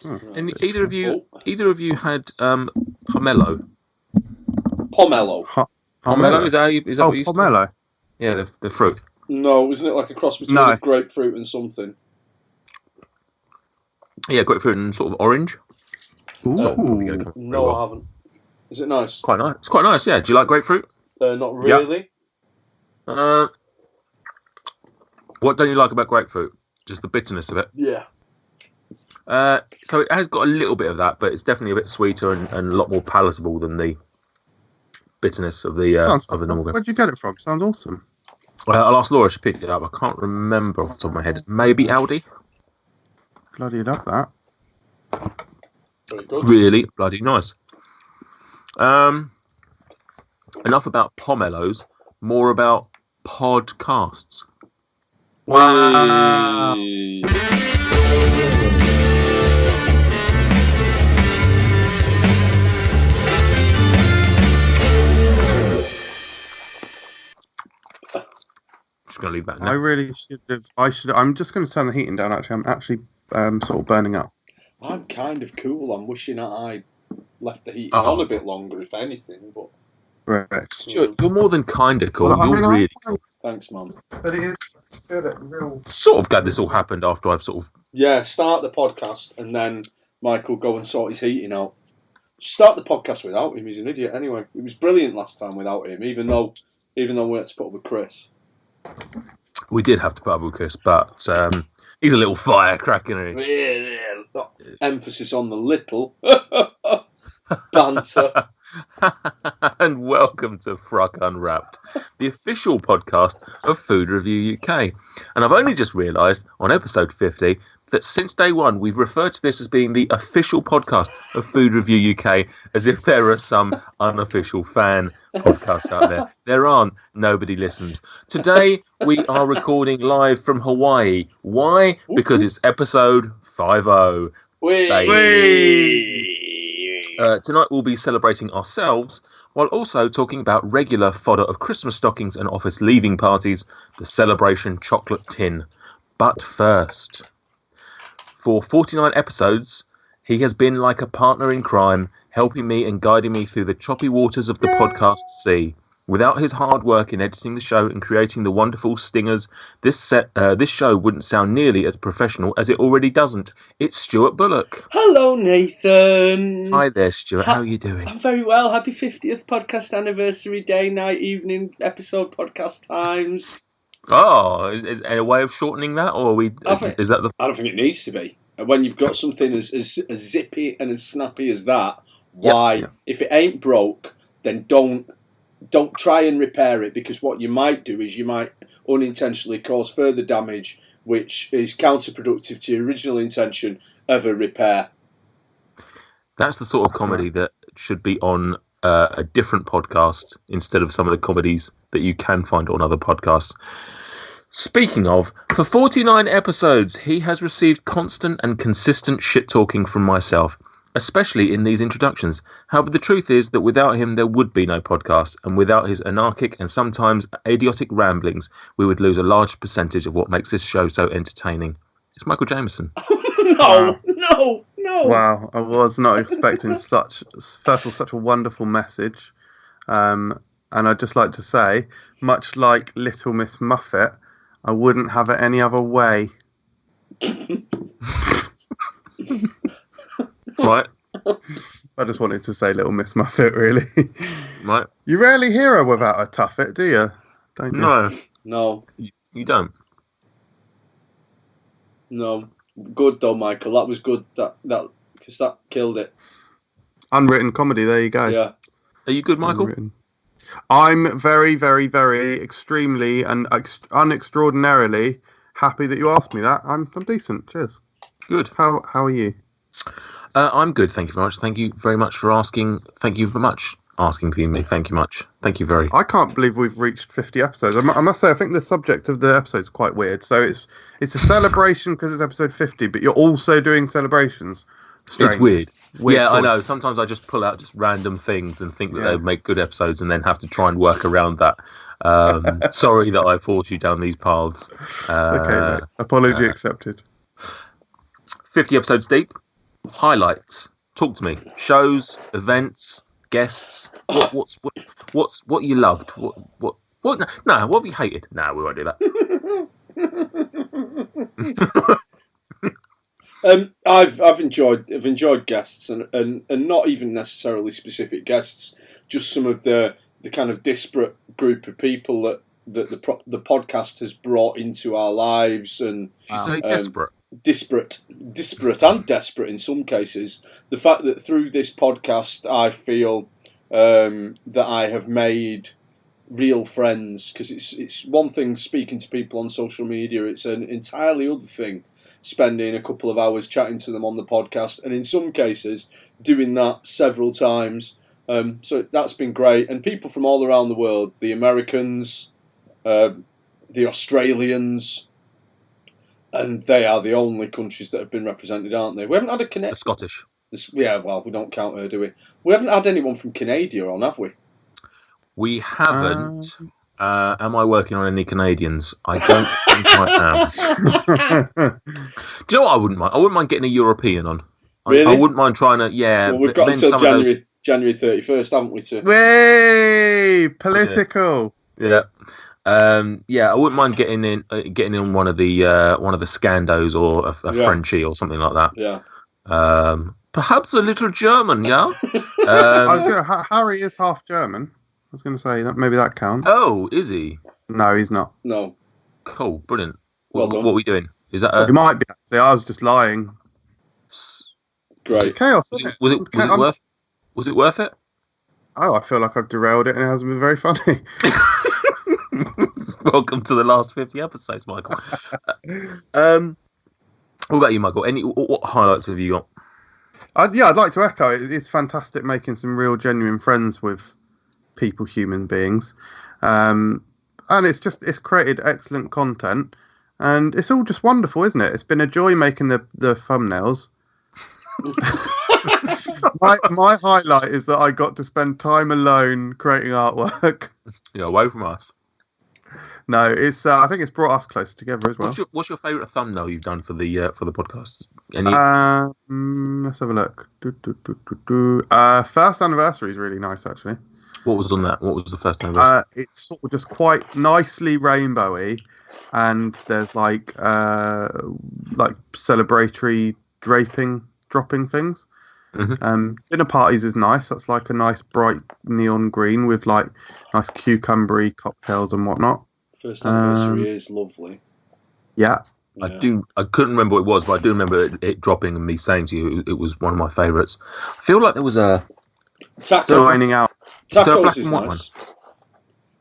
And either of you had pomelo? Pomelo. Pomelo, is that what you said? Pomelo. Yeah, the fruit. No, isn't it like a cross between a grapefruit and something? Yeah, grapefruit and sort of orange. Ooh. No, I haven't. Is it nice? Quite nice. It's quite nice, yeah. Do you like grapefruit? Not really. What don't you like about grapefruit? Just the bitterness of it? Yeah. So it has got a little bit of that, but it's definitely a bit sweeter and a lot more palatable than the bitterness of the normal. Where'd you get it from? Sounds awesome. I'll ask Laura. She picked it up. I can't remember off the top of my head. Maybe Aldi. Bloody love that. Very good. Really bloody nice. Enough about pomelos. More about podcasts. Wow. Just gonna leave that now. I really should have. I'm just going to turn the heating down. Actually, I'm actually sort of burning up. I'm kind of cool. I'm wishing I left the heating on a bit longer, if anything. But Stuart, you're more than kind of cool. You're really cool. Thanks, Mum. But it is real. Sort of glad this all happened after I've sort of. Yeah, start the podcast and then Michael go and sort his heating out. Start the podcast without him. He's an idiot anyway. It was brilliant last time without him, even though we had to put up with Chris. We did have to put up with Chris, but he's a little firecracker. Yeah. Emphasis on the little. Banter. And welcome to FRUK Unwrapped, the official podcast of Food Review UK. And I've only just realised on episode 50 that since day one we've referred to this as being the official podcast of Food Review UK, as if there are some unofficial fan podcasts out there. There aren't. Nobody listens. Today we are recording live from Hawaii. Why? Because it's episode 50. Tonight we'll be celebrating ourselves while also talking about regular fodder of Christmas stockings and office leaving parties, the Celebration Chocolate Tin. But first, for 49 episodes, he has been like a partner in crime, helping me and guiding me through the choppy waters of the podcast sea. Without his hard work in editing the show and creating the wonderful stingers, this show wouldn't sound nearly as professional as it already doesn't. It's Stuart Bullock. Hello, Nathan. Hi there, Stuart. How are you doing? I'm very well. Happy 50th podcast anniversary, day, night, evening, episode, podcast times. Oh, is there a way of shortening that, or I don't think it needs to be. When you've got something as zippy and as snappy as that, why? Yep. If it ain't broke, then don't try and repair it, because what you might do is you might unintentionally cause further damage, which is counterproductive to your original intention of a repair. That's the sort of comedy that should be on a different podcast instead of some of the comedies that you can find on other podcasts. Speaking of, for 49 episodes, he has received constant and consistent shit-talking from myself, especially in these introductions. However, the truth is that without him, there would be no podcast, and without his anarchic and sometimes idiotic ramblings, we would lose a large percentage of what makes this show so entertaining. It's Michael Jameson. No. Wow, I was not expecting such a wonderful message. And I'd just like to say, much like Little Miss Muffet, I wouldn't have it any other way. Right. I just wanted to say Little Miss Muffet, really. Right. You rarely hear her without a tuffet, do you? Don't you? No. You don't. No. Good though, Michael. That was good. Because that killed it. Unwritten comedy. There you go. Yeah. Are you good, Michael? Unwritten. I'm very, very, very extremely and unextraordinarily happy that you asked me that. I'm decent. Cheers. Good. How are you? I'm good. Thank you very much. Thank you very much for asking. Thank you very much asking for me. Thank you much. Thank you very. I can't believe we've reached 50 episodes. I must say, I think the subject of the episode is quite weird. So it's a celebration because it's episode 50, but you're also doing celebrations. Strange. It's weird. Yeah, choice. I know. Sometimes I just pull out just random things and think that they make good episodes, and then have to try and work around that. Sorry that I forced you down these paths. It's okay, mate. Apology accepted. 50 episodes deep. Highlights. Talk to me. Shows, events, guests. What you loved? What? No, what have you hated? No, we won't do that. I've enjoyed guests and not even necessarily specific guests, just some of the kind of disparate group of people that the podcast has brought into our lives, and you say desperate, disparate and desperate in some cases. The fact that through this podcast, I feel that I have made real friends, because it's one thing speaking to people on social media; it's an entirely other thing spending a couple of hours chatting to them on the podcast, and in some cases doing that several times. So that's been great, and people from all around the world, the Americans, the Australians, and they are the only countries that have been represented, aren't they? We haven't had a the Scottish. Yeah, well, we don't count her, do we? We haven't had anyone from Canada on, have we? We haven't. Am I working on any Canadians? I don't think I am. Do you know what I wouldn't mind? I wouldn't mind getting a European on. Really? I wouldn't mind trying to. Yeah, well, we've got until January 31st, haven't we? Way political. Yeah. Yeah, I wouldn't mind getting in one of the Scandos or a Frenchie or something like that. Yeah. Perhaps a little German. Yeah. Harry is half German. I was going to say that maybe that counts. Oh, is he? No, he's not. No. Cool, brilliant. Well what are we doing? Is that? He might be. Actually, I was just lying. Great. It's chaos. Was it worth it? Oh, I feel like I've derailed it and it hasn't been very funny. Welcome to the last 50 episodes, Michael. What about you, Michael? What highlights have you got? I'd like to echo it. It's fantastic making some real, genuine friends with people, human beings, and it's created excellent content, and it's all just wonderful, isn't it? It's been a joy making the thumbnails. my highlight is that I got to spend time alone creating artwork. Yeah, away from us. No, it's. I think it's brought us closer together as well. What's your favourite thumbnail you've done for the podcast? Let's have a look. First anniversary is really nice, actually. What was on that? What was the first anniversary? It's sort of just quite nicely rainbowy, and there's like celebratory dropping things. Mm-hmm. Dinner parties is nice. That's like a nice bright neon green with like nice cucumbery cocktails and whatnot. First anniversary is lovely. Yeah. I couldn't remember what it was, but I do remember it dropping and me saying to you it was one of my favourites. I feel like there was a taco dining out. Tacos is nice.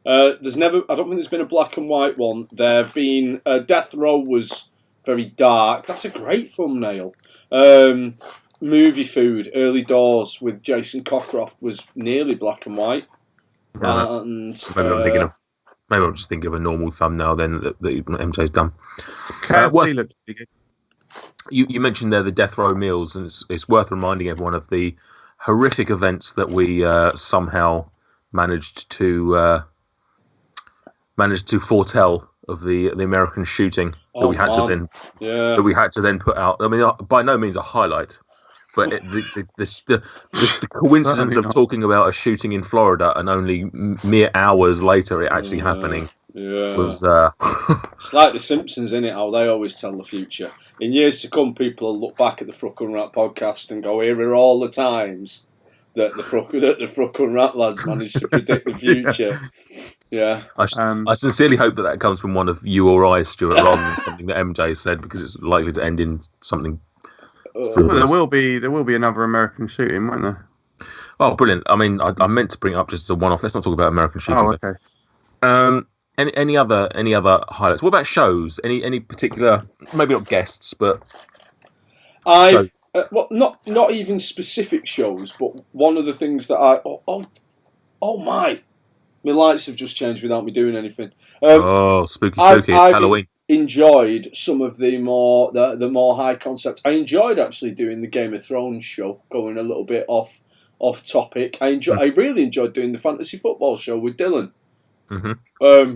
I don't think there's been a black and white one. There have been Death Row was very dark. That's a great thumbnail. Movie Food, Early Doors with Jason Cockcroft was nearly black and white. Yeah. And maybe I'm just thinking of a normal thumbnail then that MJ's done. You mentioned there the Death Row meals, and it's worth reminding everyone of the horrific events that we somehow managed to foretell of the American shooting that we had to then put out. I mean, by no means a highlight, but the coincidence of talking about a shooting in Florida and only mere hours later it actually happening was. It's like The Simpsons, isn't it? How they always tell the future. In years to come, people will look back at the FRUK Unwrapped podcast and go, "Here are all the times that the FRUK Unwrapped lads managed to predict the future." Yeah. I sincerely hope that comes from one of you or I, Stuart, rather than something that MJ said, because it's likely to end in something. There will be another American shooting, won't there? Oh, brilliant! I mean, I meant to bring it up just as a one-off. Let's not talk about American shootings. Oh, okay. Any other highlights? What about shows? Any particular? Maybe not guests, but not even specific shows. But one of the things that my lights have just changed without me doing anything. Spooky! It's Halloween. Enjoyed some of the more high concept. I enjoyed actually doing the Game of Thrones show, going a little bit off topic. I really enjoyed doing the fantasy football show with Dylan. Mm-hmm.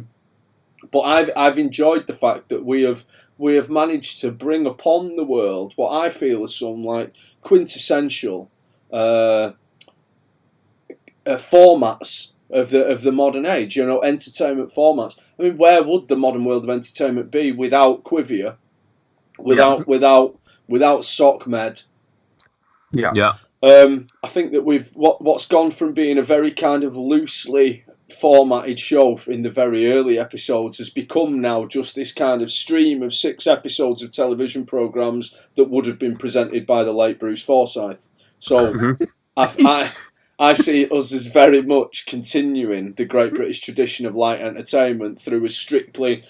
But I've enjoyed the fact that we have we have managed to bring upon the world what I feel is some like quintessential formats of the modern age. Entertainment formats. I mean, where would the modern world of entertainment be without Quivia, without SOCMED? Yeah. I think that what's gone from being a very kind of loosely formatted show in the very early episodes has become now just this kind of stream of 6 episodes of television programmes that would have been presented by the late Bruce Forsyth. So I see us as very much continuing the Great British tradition of light entertainment through a strictly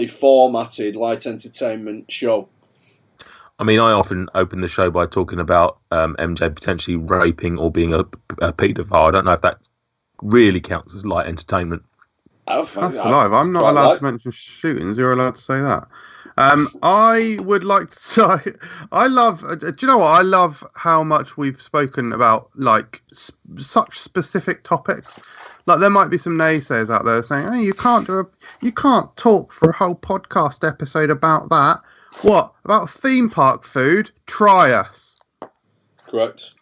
formatted light entertainment show. I mean, I often open the show by talking about MJ potentially raping or being a paedophile. I don't know if that really counts as light entertainment. That's alive. I'm not allowed to mention shootings. You're allowed to say that. I would like to say, I love. Do you know what? I love how much we've spoken about like such specific topics. Like there might be some naysayers out there saying, "Hey, you can't talk for a whole podcast episode about that." What about theme park food? Try us. Correct.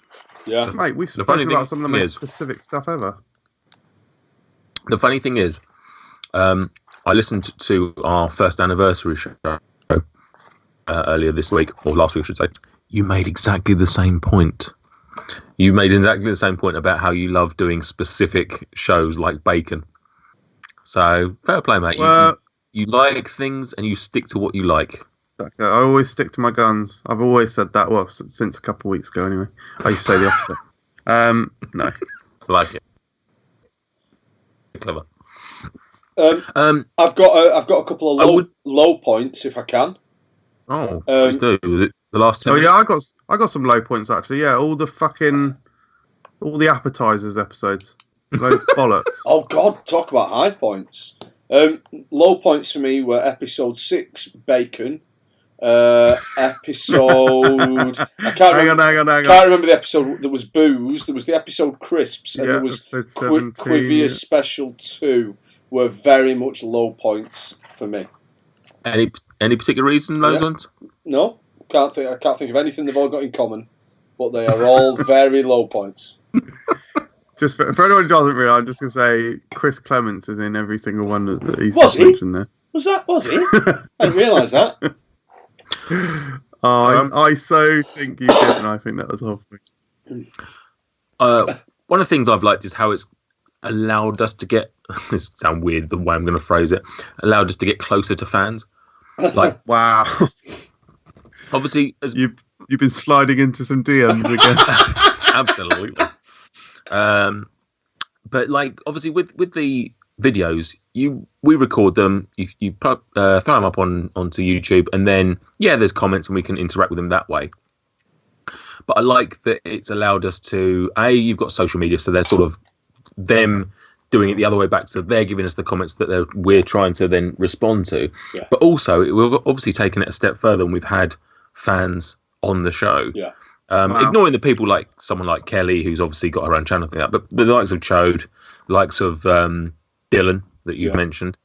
Yeah, mate. We've spoken about some of the most specific stuff ever. The funny thing is, I listened to our first anniversary show earlier this week, or last week, I should say. You made exactly the same point. You made exactly the same point about how you love doing specific shows like bacon. So, fair play, mate. Well, you like things and you stick to what you like. Okay, I always stick to my guns. I've always said that, well, since a couple of weeks ago anyway. I used to say the opposite. No. Like it. Clever. I've got a couple of low points if I can. Oh, please do. Was it the last 10 minutes? Yeah, I got some low points actually. Yeah, all the appetizers episodes. Low bollocks. Oh God, talk about high points. Low points for me were episode 6, bacon. Episode. Hang on. Can't remember the episode. There was booze. There was the episode crisps, and there was Quivia Special 2. Were very much low points for me. Any particular reason those ones? No, I can't think of anything they've all got in common, but they are all very low points. Just for anyone who doesn't realise, I'm just going to say Chris Clements is in every single one that he's mentioned there. Was he? I didn't realise that. I so think you did, and I think that was the whole thing. One of the things I've liked is how it's allowed us to get, this sounds weird the way I'm going to phrase it, allowed us to get closer to fans. Like, wow. Obviously, you've been sliding into some DMs again. Absolutely. But like, obviously with the videos, we record them, you throw them up onto YouTube, and then there's comments and we can interact with them that way. But I like that it's allowed us to, you've got social media, so they're sort of them doing it the other way back, so they're giving us the comments that we're trying to then respond to. Yeah. But also, we've obviously taken it a step further, and we've had fans on the show. Yeah. Wow. Ignoring the people like someone like Kelly, who's obviously got her own channel, but the likes of Chode, the likes of Dylan that you've mentioned,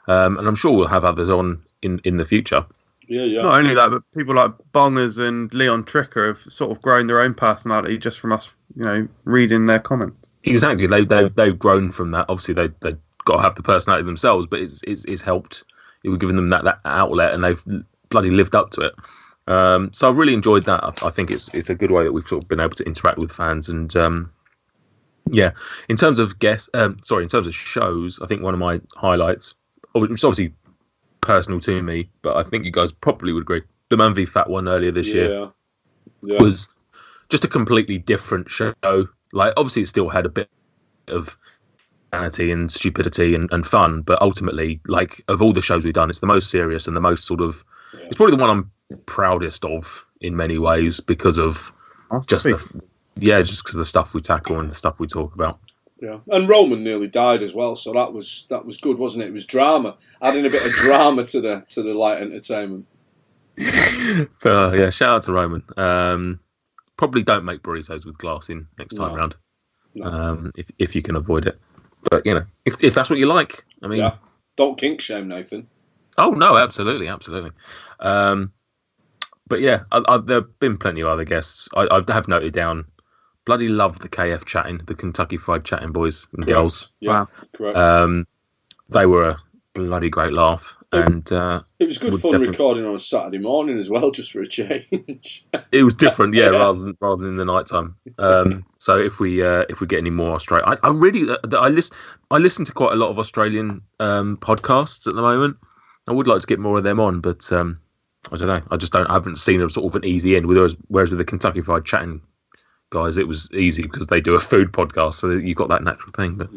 and I'm sure we'll have others on in the future. Yeah. Not only that, but people like Bongers and Leon Tricker have sort of grown their own personality just from us, reading their comments. Exactly, they've grown from that. Obviously, they've got to have the personality themselves, but it's helped. We've given them that outlet, and they've bloody lived up to it. So I've really enjoyed that. I think it's a good way that we've sort of been able to interact with fans. And in terms of in terms of shows, I think one of my highlights, which is obviously personal to me, but I think you guys probably would agree, the Man v Fat one earlier this year was just a completely different show. Like, obviously it still had a bit of sanity and stupidity and fun, but ultimately, like, of all the shows we've done, it's the most serious and the most sort of, it's probably the one I'm proudest of in many ways, because of just because of the stuff we tackle and the stuff we talk about. Yeah, and Roman nearly died as well, so that was good, wasn't it? It was drama, adding a bit of drama to the light entertainment. Shout out to Roman. Probably don't make burritos with glass in next time round, if you can avoid it. But if that's what you like, I mean, don't kink shame, Nathan. Oh no, absolutely. But yeah, there have been plenty of other guests. I have noted down. Bloody love the KF chatting, the Kentucky Fried Chatting boys and girls. Yeah, correct. They were a bloody great laugh, and it was good fun recording on a Saturday morning as well, just for a change. It was different, yeah, rather than in the night time. So if we get any more Australian, I listen to quite a lot of Australian podcasts at the moment. I would like to get more of them on, but I don't know. I haven't seen a sort of an easy end. Whereas with the Kentucky Fried Chatting guys, it was easy because they do a food podcast, so you've got that natural thing. But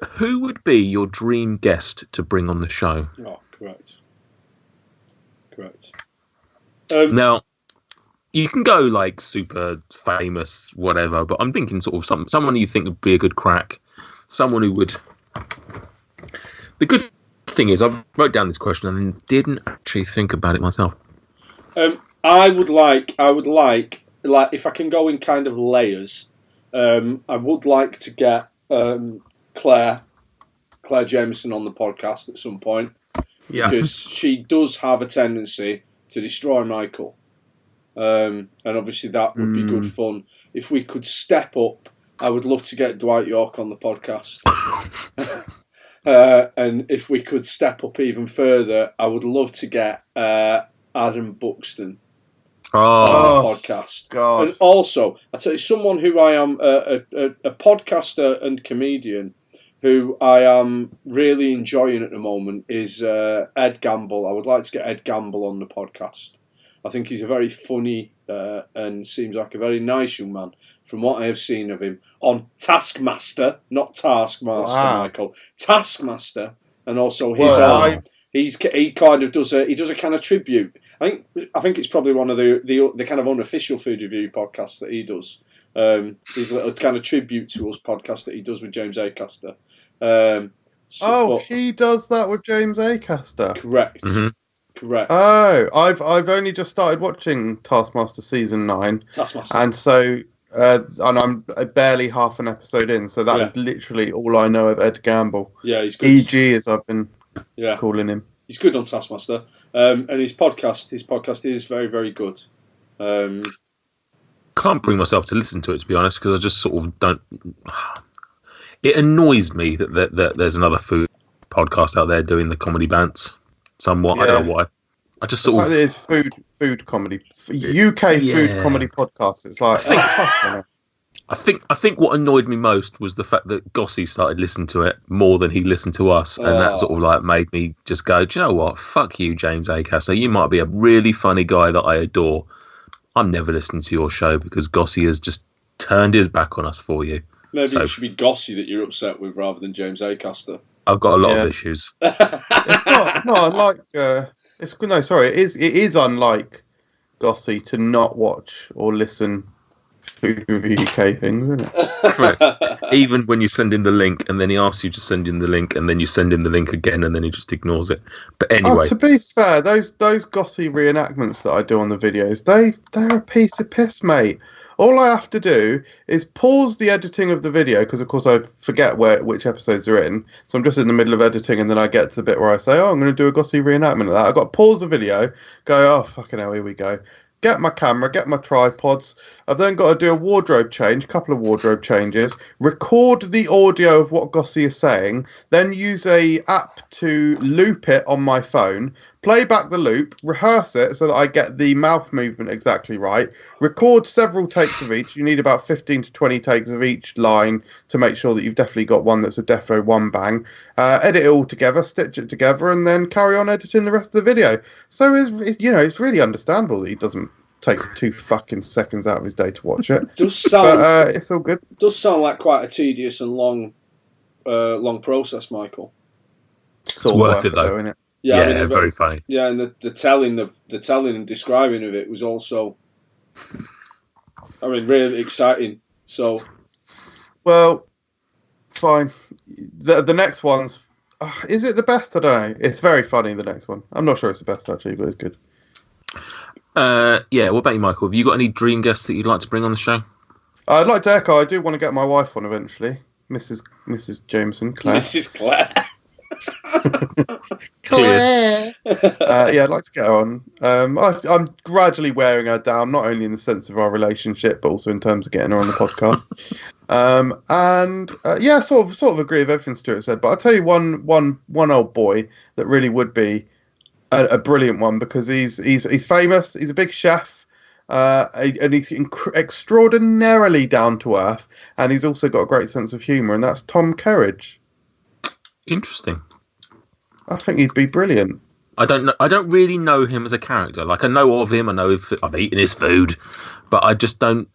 who would be your dream guest to bring on the show? Oh, correct. Now, you can go like super famous, whatever, but I'm thinking sort of someone you think would be a good crack, someone who would. The good thing is, I wrote down this question and didn't actually think about it myself. I would like, if I can go in kind of layers, I would like to get Claire Jameson on the podcast at some point. Yeah. Because she does have a tendency to destroy Michael. And obviously that would be good fun. If we could step up, I would love to get Dwight York on the podcast. And if we could step up even further, I would love to get Adam Buxton on the podcast. God. And also, I tell you, someone who I am a podcaster and comedian who I am really enjoying at the moment is Ed Gamble. I would like to get Ed Gamble on the podcast. I think he's a very funny and seems like a very nice young man from what I have seen of him on Taskmaster, not Taskmaster, Michael. Taskmaster, and also his he kind of does a kind of tribute. I think it's probably one of the kind of unofficial food review podcasts that he does. His little kind of tribute to us podcast that he does with James Acaster. He does that with James Acaster. Correct. Mm-hmm. Correct. Oh, I've only just started watching Taskmaster season 9. Taskmaster. And so and I'm barely half an episode in, so that is literally all I know of Ed Gamble. Yeah, he's good. EG, as I've been calling him. He's good on Taskmaster, and his podcast is very, very good. Can't bring myself to listen to it, to be honest, because I just sort of don't. It annoys me that there's another food podcast out there doing the comedy bants. Somewhat, I don't know why. I just sort of. It is food comedy, UK food comedy podcast. It's like. I think what annoyed me most was the fact that Gossie started listening to it more than he listened to us, and that sort of like made me just go, do you know what? Fuck you, James Acaster. You might be a really funny guy that I adore. I'm never listening to your show because Gossie has just turned his back on us for you. Maybe it should be Gossie that you're upset with rather than James Acaster. I've got a lot of issues. It's not unlike. It is unlike Gossie to not watch or listen food review UK things, isn't it? Correct. Even when you send him the link and then he asks you to send him the link and then you send him the link again and then he just ignores it. But anyway. To be fair, those Gossie reenactments that I do on the videos, they're a piece of piss, mate. All I have to do is pause the editing of the video, because of course I forget which episodes are in. So I'm just in the middle of editing and then I get to the bit where I say, I'm going to do a Gossie reenactment of that. I've got to pause the video, go, oh, fucking hell, here we go. Get my camera, get my tripods. I've then got to do a couple of wardrobe changes, record the audio of what Gossie is saying, then use a app to loop it on my phone, play back the loop, rehearse it so that I get the mouth movement exactly right, record several takes of each. You need about 15 to 20 takes of each line to make sure that you've definitely got one that's a defo one bang. Edit it all together, stitch it together, and then carry on editing the rest of the video. So it's really understandable that he doesn't take 2 fucking seconds out of his day to watch it. But it's all good. Does sound like quite a tedious and long process, Michael. It's worth it though, isn't it? Yeah, I mean, very funny. Yeah, and the telling and describing of it was also, I mean, really exciting. So, well, fine. The next one's, is it the best? I don't know. It's very funny. The next one, I'm not sure it's the best actually, but it's good. What about you, Michael? Have you got any dream guests that you'd like to bring on the show? I'd like to echo. I do want to get my wife on eventually, Mrs. Jameson, Claire. Mrs. Claire. Clear. Yeah, I'd like to get her on. I'm gradually wearing her down, not only in the sense of our relationship, but also in terms of getting her on the podcast. Yeah, sort of agree with everything Stuart said. But I'll tell you one old boy that really would be a brilliant one, because he's famous. He's a big chef, and he's extraordinarily down to earth, and he's also got a great sense of humour, and that's Tom Kerridge. Interesting. I think he'd be brilliant. I don't really know him as a character. Like, I know of him. I know I've eaten his food, but I just don't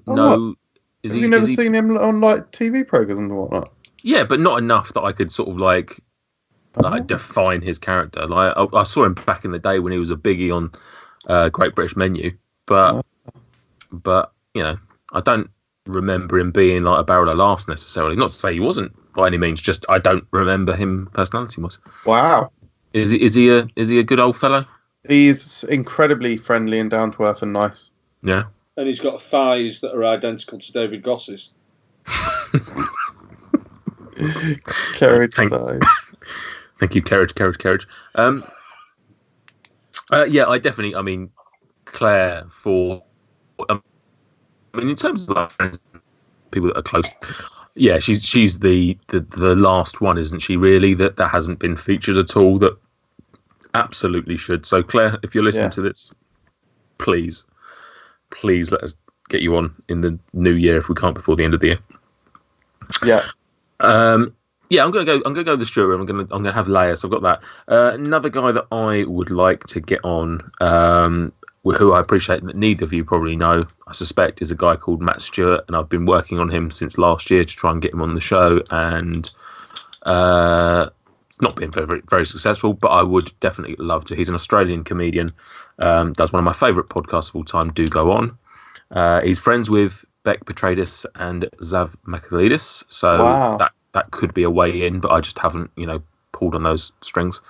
know. Have you never seen him on like TV programs and whatnot? Yeah, but not enough that I could sort of like define his character. Like, I saw him back in the day when he was a biggie on Great British Menu, but you know, I don't remember him being like a barrel of laughs necessarily. Not to say he wasn't by any means, just I don't remember him personality-wise. Wow. Is he a good old fellow? He's incredibly friendly and down to earth and nice. Yeah. And he's got thighs that are identical to David Goss's. Carriage thighs. Thank you, carriage. Yeah, I definitely. I mean, Claire for. I mean, in terms of like friends, people that are close. Yeah, she's the last one, isn't she? Really, that hasn't been featured at all. That absolutely should. So, Claire, if you're listening to this, please let us get you on in the new year if we can't before the end of the year. Yeah. Yeah, I'm gonna go the Stuart room. I'm gonna have Leia. So I've got that. Another guy that I would like to get on, who I appreciate that neither of you probably know, I suspect, is a guy called Matt Stewart, and I've been working on him since last year to try and get him on the show, and it's not been very, very successful, but I would definitely love to. He's an Australian comedian, does one of my favourite podcasts of all time, Do Go On. He's friends with Beck Petradis and Zav Makhalidis, so that could be a way in, but I just haven't, pulled on those strings.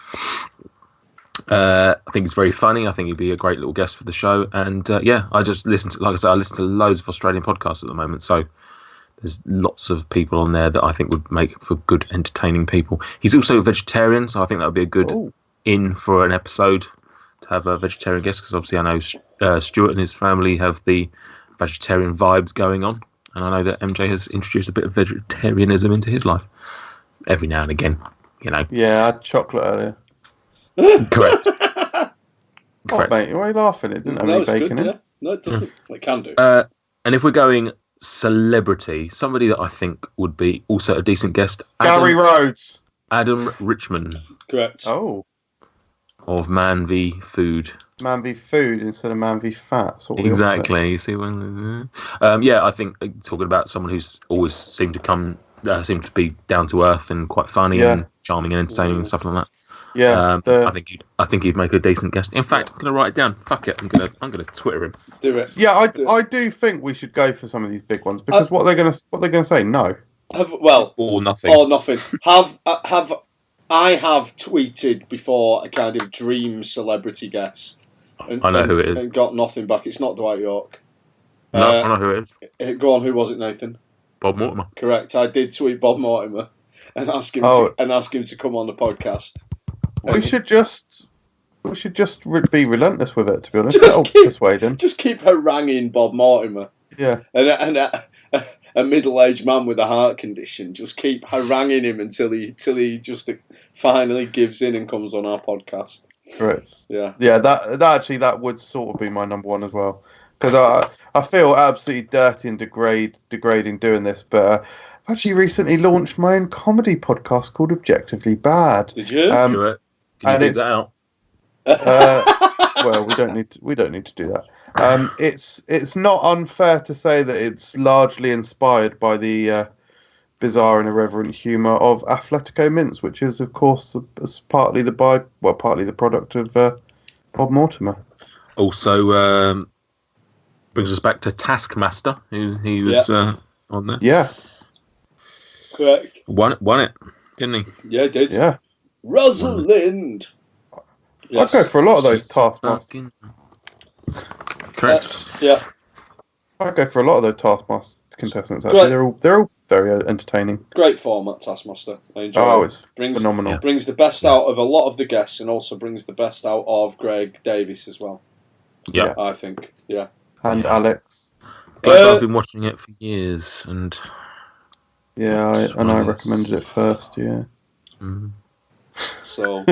I think it's very funny. I think he'd be a great little guest for the show. And I just listen to loads of Australian podcasts at the moment. So there's lots of people on there that I think would make for good, entertaining people. He's also a vegetarian, so I think that would be a good in for an episode to have a vegetarian guest, because obviously I know Stuart and his family have the vegetarian vibes going on. And I know that MJ has introduced a bit of vegetarianism into his life every now and again, Yeah, I had chocolate earlier. Correct. Oh, mate, why are you laughing? It didn't have any bacon in it. No, it doesn't. It can do. And if we're going celebrity, somebody that I think would be also a decent guest, Gary Rhodes. Adam Richman. Correct. Oh. Of Man v Food. Man v Food instead of Man v Fat. Exactly. You see when? I think talking about someone who's always seemed to be down to earth and quite funny and charming and entertaining and stuff like that. Yeah, I think he'd make a decent guest. In fact, I'm gonna write it down. Fuck it, I'm gonna Twitter him. Do it. Yeah, I do think we should go for some of these big ones, because what they're gonna say, no. Or nothing. Or nothing. I have tweeted before a kind of dream celebrity guest. I know who it is. And got nothing back. It's not Dwight York. No, I know who it is. Go on, who was it, Nathan? Bob Mortimer. Correct. I did tweet Bob Mortimer and ask him to come on the podcast. We should just be relentless with it, to be honest. That'll persuade him. Just keep haranguing Bob Mortimer. Yeah. And a middle-aged man with a heart condition. Just keep haranguing him until he just finally gives in and comes on our podcast. Correct. Yeah. Yeah. That would sort of be my number one as well, because I feel absolutely dirty and degrading doing this, but. I've actually recently launched my own comedy podcast called Objectively Bad. Did you? Sure. Can you dig that out? Well, we don't need to do that. It's not unfair to say that it's largely inspired by the bizarre and irreverent humour of Athletico Mints, which is, of course, partly the product of Bob Mortimer. Also, brings us back to Taskmaster, who he was on there. Yeah. Correct. Won it, didn't he? Yeah, he did. Yeah. Rosalind. Yes. I'd go for a lot of those Taskmasters. Correct. Yeah. I'd go for a lot of those Taskmaster contestants. Actually, they're all very entertaining. Great format, Taskmaster. I enjoy it. It's phenomenal. Brings the best out of a lot of the guests and also brings the best out of Greg Davies as well. Yeah. I think. Yeah. And Alex. I've been watching it for years, and I recommended it first. Yeah. Mm. So.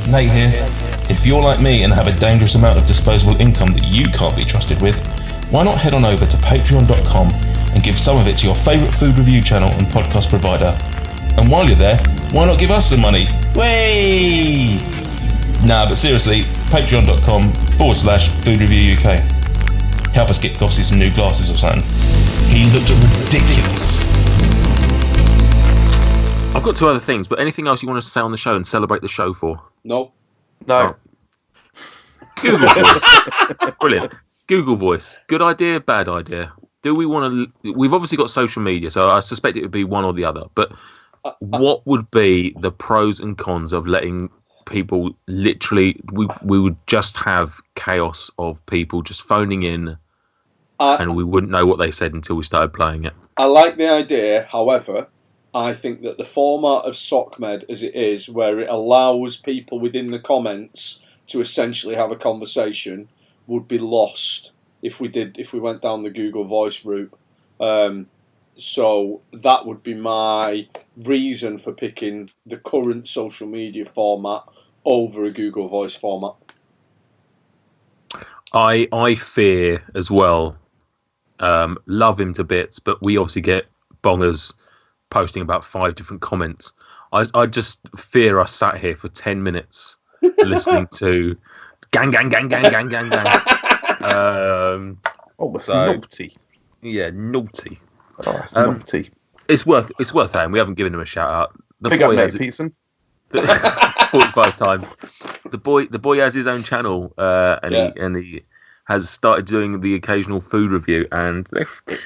Nate here. If you're like me and have a dangerous amount of disposable income that you can't be trusted with, why not head on over to patreon.com and give some of it to your favourite food review channel and podcast provider. And while you're there, why not give us some money? Way! Nah, but seriously, patreon.com/Food Review UK. Help us get Gossy some new glasses or something. He looks ridiculous. I've got 2 other things, but anything else you want to say on the show and celebrate the show for? No. Google Voice. Brilliant. Google Voice. Good idea, bad idea? Do we want to... We've obviously got social media, so I suspect it would be one or the other. But what would be the pros and cons of letting people literally... We would just have chaos of people just phoning in and we wouldn't know what they said until we started playing it. I like the idea, however... I think that the format of SOCMED as it is, where it allows people within the comments to essentially have a conversation, would be lost if we went down the Google Voice route. So that would be my reason for picking the current social media format over a Google Voice format. I fear as well, love him to bits, but we obviously get bongers posting about 5 different comments. I just fear I sat here for 10 minutes listening to gang. That's naughty. Yeah, naughty. Oh, that's naughty. It's worth saying. We haven't given him a shout out. Big up, Nate Peterson. 45 times. The boy has his own channel, and he has started doing the occasional food review, and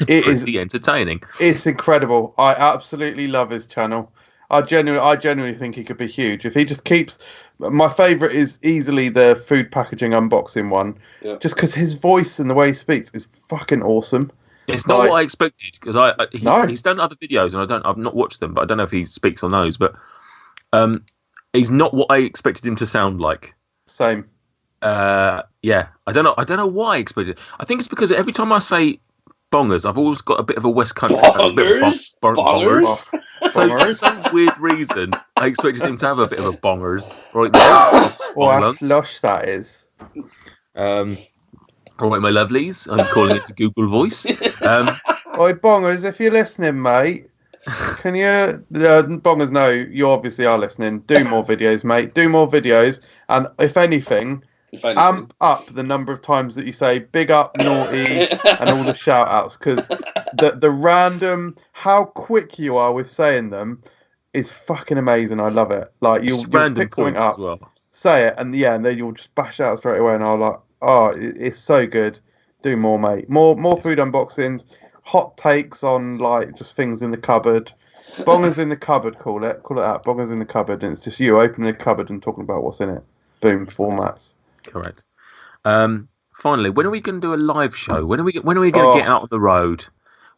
it is entertaining. It's incredible. I absolutely love his channel. I genuinely think he could be huge if he just keeps. My favourite is easily the food packaging unboxing one, just because his voice and the way he speaks is fucking awesome. It's not what I expected, because he's done other videos and I've not watched them, but I don't know if he speaks on those. But he's not what I expected him to sound like. Same. I don't know why I expected it. I think it's because every time I say bongers, I've always got a bit of a West Country bongers. So for some weird reason, I expected him to have a bit of a bongers. Right, how slush that is. All right, my lovelies, I'm calling it to Google Voice. Oi, bongers, if you're listening, mate, can you... bongers, no, you obviously are listening. Do more videos, mate. Do more videos. And if anything, amp up the number of times that you say big up, naughty, and all the shout-outs. Because the random... How quick you are with saying them is fucking amazing. I love it. Like, you'll pick something up, as well. Say it, and then you'll just bash out straight away. And I'll like, oh, it's so good. Do more, mate. More food unboxings. Hot takes on like just things in the cupboard. Bongers in the cupboard, call it that. Bongers in the cupboard, and it's just you opening a cupboard and talking about what's in it. Boom, formats. Correct. Finally, when are we going to do a live show? When are we going to get out on the road?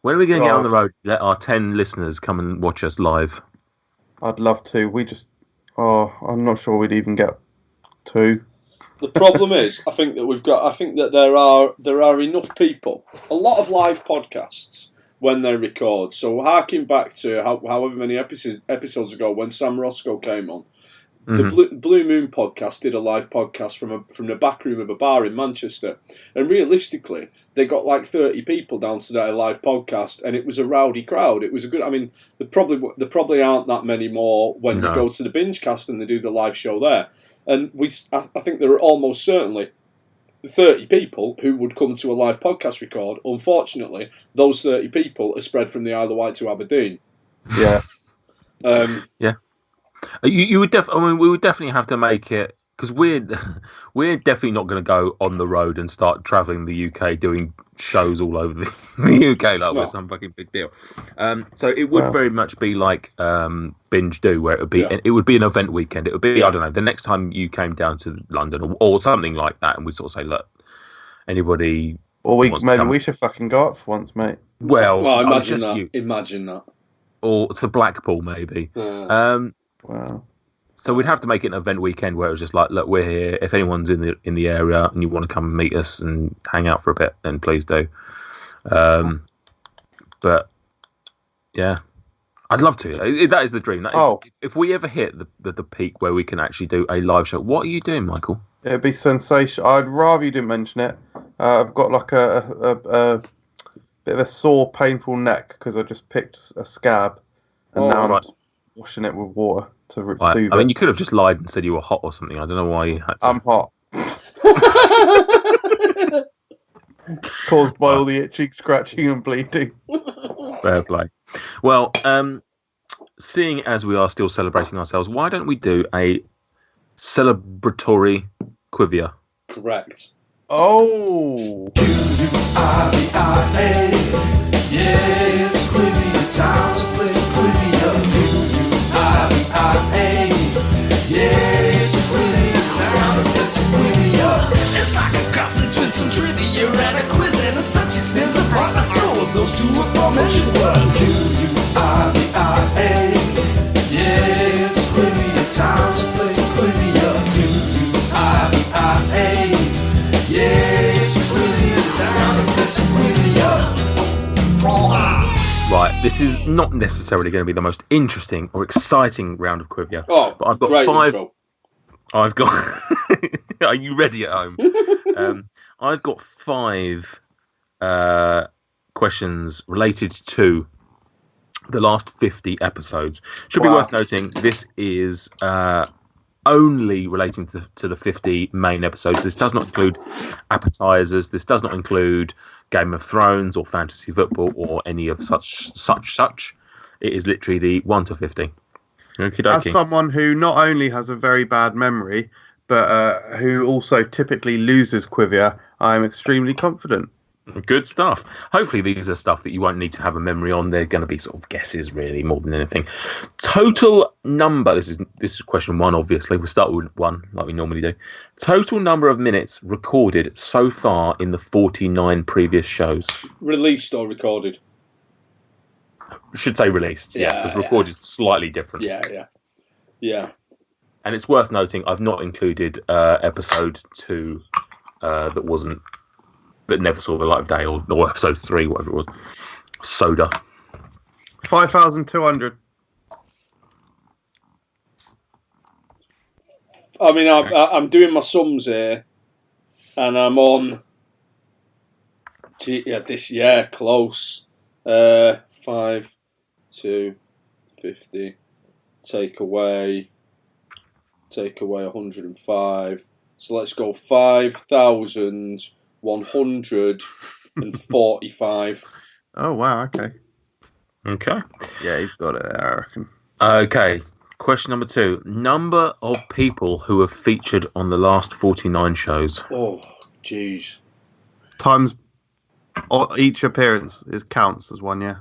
When are we going to get on the road? Let our 10 listeners come and watch us live. I'd love to. I'm not sure we'd even get 2. The problem is, I think that there are enough people. A lot of live podcasts when they record. So harking back to however many episodes ago when Sam Roscoe came on, the Blue Moon podcast did a live podcast from the back room of a bar in Manchester, and realistically, they got like 30 people down to their live podcast, and it was a rowdy crowd. It was a good. I mean, there probably aren't that many more when you go to the binge cast and they do the live show there. And I think there are almost certainly 30 people who would come to a live podcast record. Unfortunately, those 30 people are spread from the Isle of Wight to Aberdeen. Yeah. Yeah. You would we would definitely have to make it, because we're definitely not going to go on the road and start travelling the UK doing shows all over the UK like we're some fucking big deal. So it would very much be like Binge Do, where it would be an event weekend. It would be I don't know, the next time you came down to London or something like that, and we'd sort of say, look, anybody Or we should fucking go up for once, mate. Well, imagine that. Imagine that. Or to Blackpool, maybe. Wow. So we'd have to make it an event weekend where it was just like, look, we're here. If anyone's in the area and you want to come and meet us and hang out for a bit, then please do. But yeah, I'd love to. That is the dream. If we ever hit the peak where we can actually do a live show, what are you doing, Michael? It'd be sensational. I'd rather you didn't mention it. I've got like a bit of a sore, painful neck because I just picked a scab and now I'm washing it with water to soothe it. I mean, you could have just lied and said you were hot or something. I don't know why you had to. I'm hot. Caused by all the itching, scratching and bleeding. Fair play. Well, seeing as we are still celebrating ourselves, why don't we do a celebratory quivia? Correct. Oh! Q-U-I-V-I-A. Yeah, it's quivia time, so play some quivia. Q-U-I-V-I-A. Yeah, it's quivia time, so play some quivia. It's like a cross between some trivia and a quiz, and as such it stands apart the two of those two aforementioned words. Q-U-I-V-I-A. Yeah, it's quivia time, so play some quivia. Q-U-I-V-I-A. Yeah, it's quivia time, so play some quivia. Right, this is not necessarily going to be the most interesting or exciting round of quivia. Oh, but I've got great 5. Intro. I've got. Are you ready at home? I've got 5 questions related to the last 50 episodes. Should be worth noting. This is only relating to the 50 main episodes. This does not include appetizers. This does not include Game of Thrones or fantasy football or any of such. It is literally the 1 to 50. As someone who not only has a very bad memory, but who also typically loses quivia, I am extremely confident. Good stuff. Hopefully these are stuff that you won't need to have a memory on. They're going to be sort of guesses, really, more than anything. Total number. This is question 1, obviously. We'll start with 1, like we normally do. Total number of minutes recorded so far in the 49 previous shows. Released or recorded? Should say released, because recorded is slightly different. Yeah. And it's worth noting, I've not included episode 2 that never saw the light of day, or episode 3, whatever it was. Soda. 5,200. I mean, I'm doing my sums here, and I'm on. Close. 5 to 50. Take away 105. So let's go 5,145. Oh wow! Okay. Yeah, he's got it there, I reckon. Okay. Question number 2. Number of people who have featured on the last 49 shows. Oh, jeez. Times each appearance counts as one, yeah?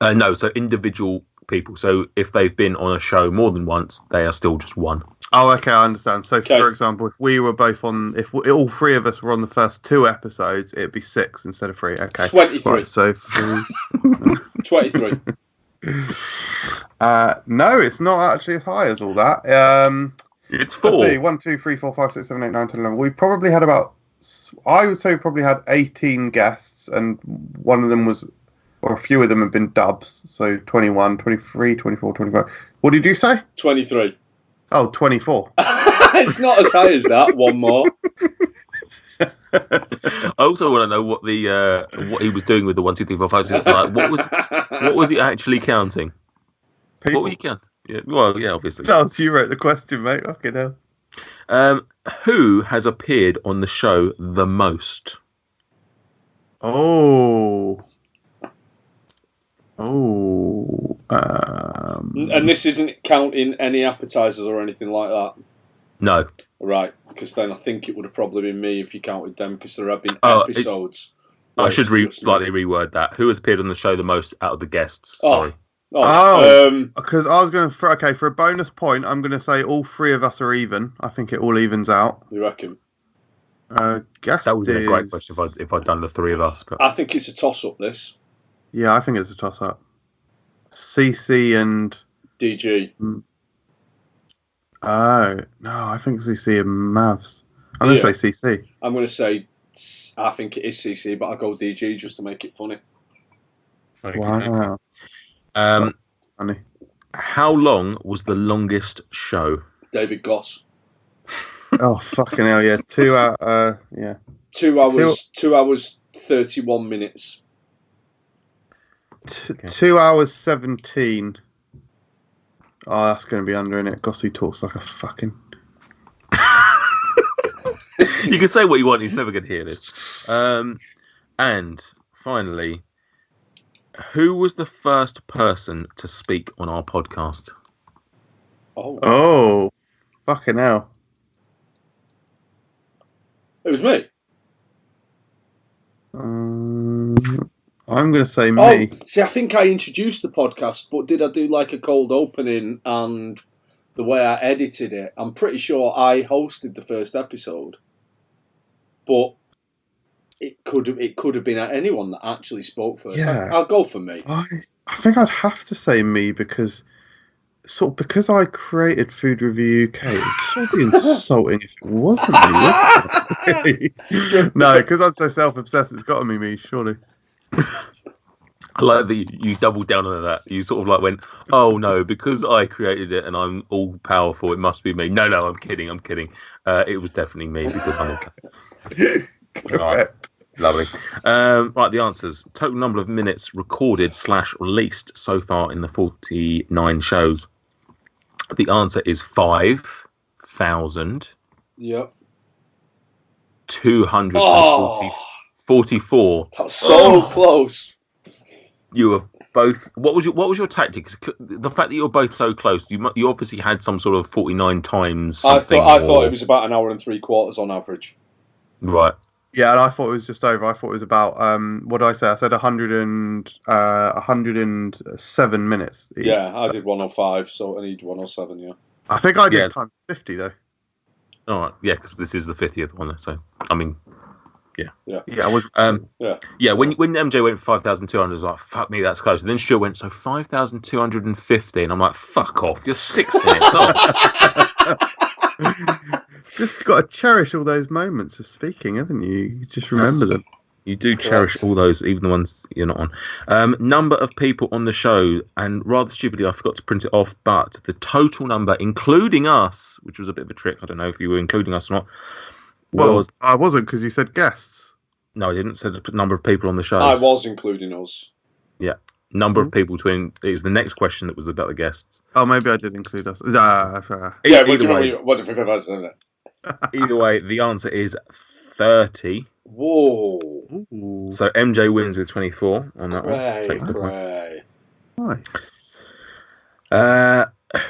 No, so individual people. So if they've been on a show more than once, they are still just one. Oh, okay, I understand. So, for example, if we were both if all 3 of us were on the first 2 episodes, it'd be 6 instead of 3. Okay. 23. Right, so 23. No, it's not actually as high as all that. It's 4. Let's see, 1, 2, 3, 4, 5, 6, 7, 8, 9, 10, 11. We probably had I would say we probably had 18 guests, and one of them was, or a few of them have been dubs. So 21, 23, 24, 25. What did you say? 23. Oh, 24. It's not as high as that. One more. I also want to know what he was doing with the 1, 2, 3, 4, 5, 6. Like, what was he actually counting? People. What were you counting? Yeah, well, yeah, obviously. No, so you wrote the question, mate. Okay, now. Who has appeared on the show the most? And this isn't counting any appetizers or anything like that? No. Right, because then I think it would have probably been me if you counted them, because there have been episodes. I should slightly reword that. Who has appeared on the show the most out of the guests? Sorry. Because I was going to... for a bonus point, I'm going to say all 3 of us are even. I think it all evens out. You reckon? Guest That would have been a great is- question if I'd done the three of us. But I think it's a toss-up, this. Yeah, I think it's a toss-up. CC and... DG. Oh, no, I think CC and Mavs. I'm going to say CC. I'm going to say, I think it is CC, but I'll go DG just to make it funny. Wow. Funny. How long was the longest show? David Goss. Oh, fucking hell, yeah. 2 hours, yeah. 2 hours, 2 hours, 31 minutes. 2 hours 17. Oh, that's going to be under, innit? Gossy talks like a fucking... You can say what you want. He's never going to hear this. And finally, who was the first person to speak on our podcast? Oh, fucking hell. It was me. I'm going to say me. Oh, see, I think I introduced the podcast, but did I do like a cold opening and the way I edited it? I'm pretty sure I hosted the first episode, but it could have been anyone that actually spoke first. Yeah. I'll go for me. I think I'd have to say me because I created Food Review UK. It'd sort of be insulting if it wasn't me. No, because I'm so self-obsessed, it's got to be me, surely. I like that you doubled down on that. You sort of like went, oh no, because I created it and I'm all powerful, it must be me. No, I'm kidding. It was definitely me because I'm okay. All right. Lovely. Right, the answers. Total number of minutes recorded / released so far in the 49 shows. The answer is 5,000. Yep. 244. That was so close. You were both. What was your tactic? The fact that you were both so close, you obviously had some sort of 49 times. I thought it was about an hour and 3/4 on average. Right. Yeah, and I thought it was just over. I thought it was about what did I say? I said 107 minutes. Yeah, I did 105, so I need 107. Yeah. I think I did times 50 though. All right. Yeah, because this is the 50th one. So I mean. Yeah, I was. Yeah. When MJ went for 5,200, I was like, "Fuck me, that's close." And then Stuart went, "So 5,250," and I'm like, "Fuck off! You're 6 minutes off." Just got to cherish all those moments of speaking, haven't you? You just remember them. You do cherish all those, even the ones you're not on. Number of people on the show, and rather stupidly, I forgot to print it off, but the total number, including us, which was a bit of a trick. I don't know if you were including us or not. Well, I wasn't because you said guests. No, I didn't say the number of people on the show. I was including us. Yeah. Number of people between. It was the next question that was about the guests. Oh, maybe I did include us. Yeah, either way, either way, the answer is 30. Whoa. Ooh. So MJ wins with 24 on that one. Takes the point. Nice.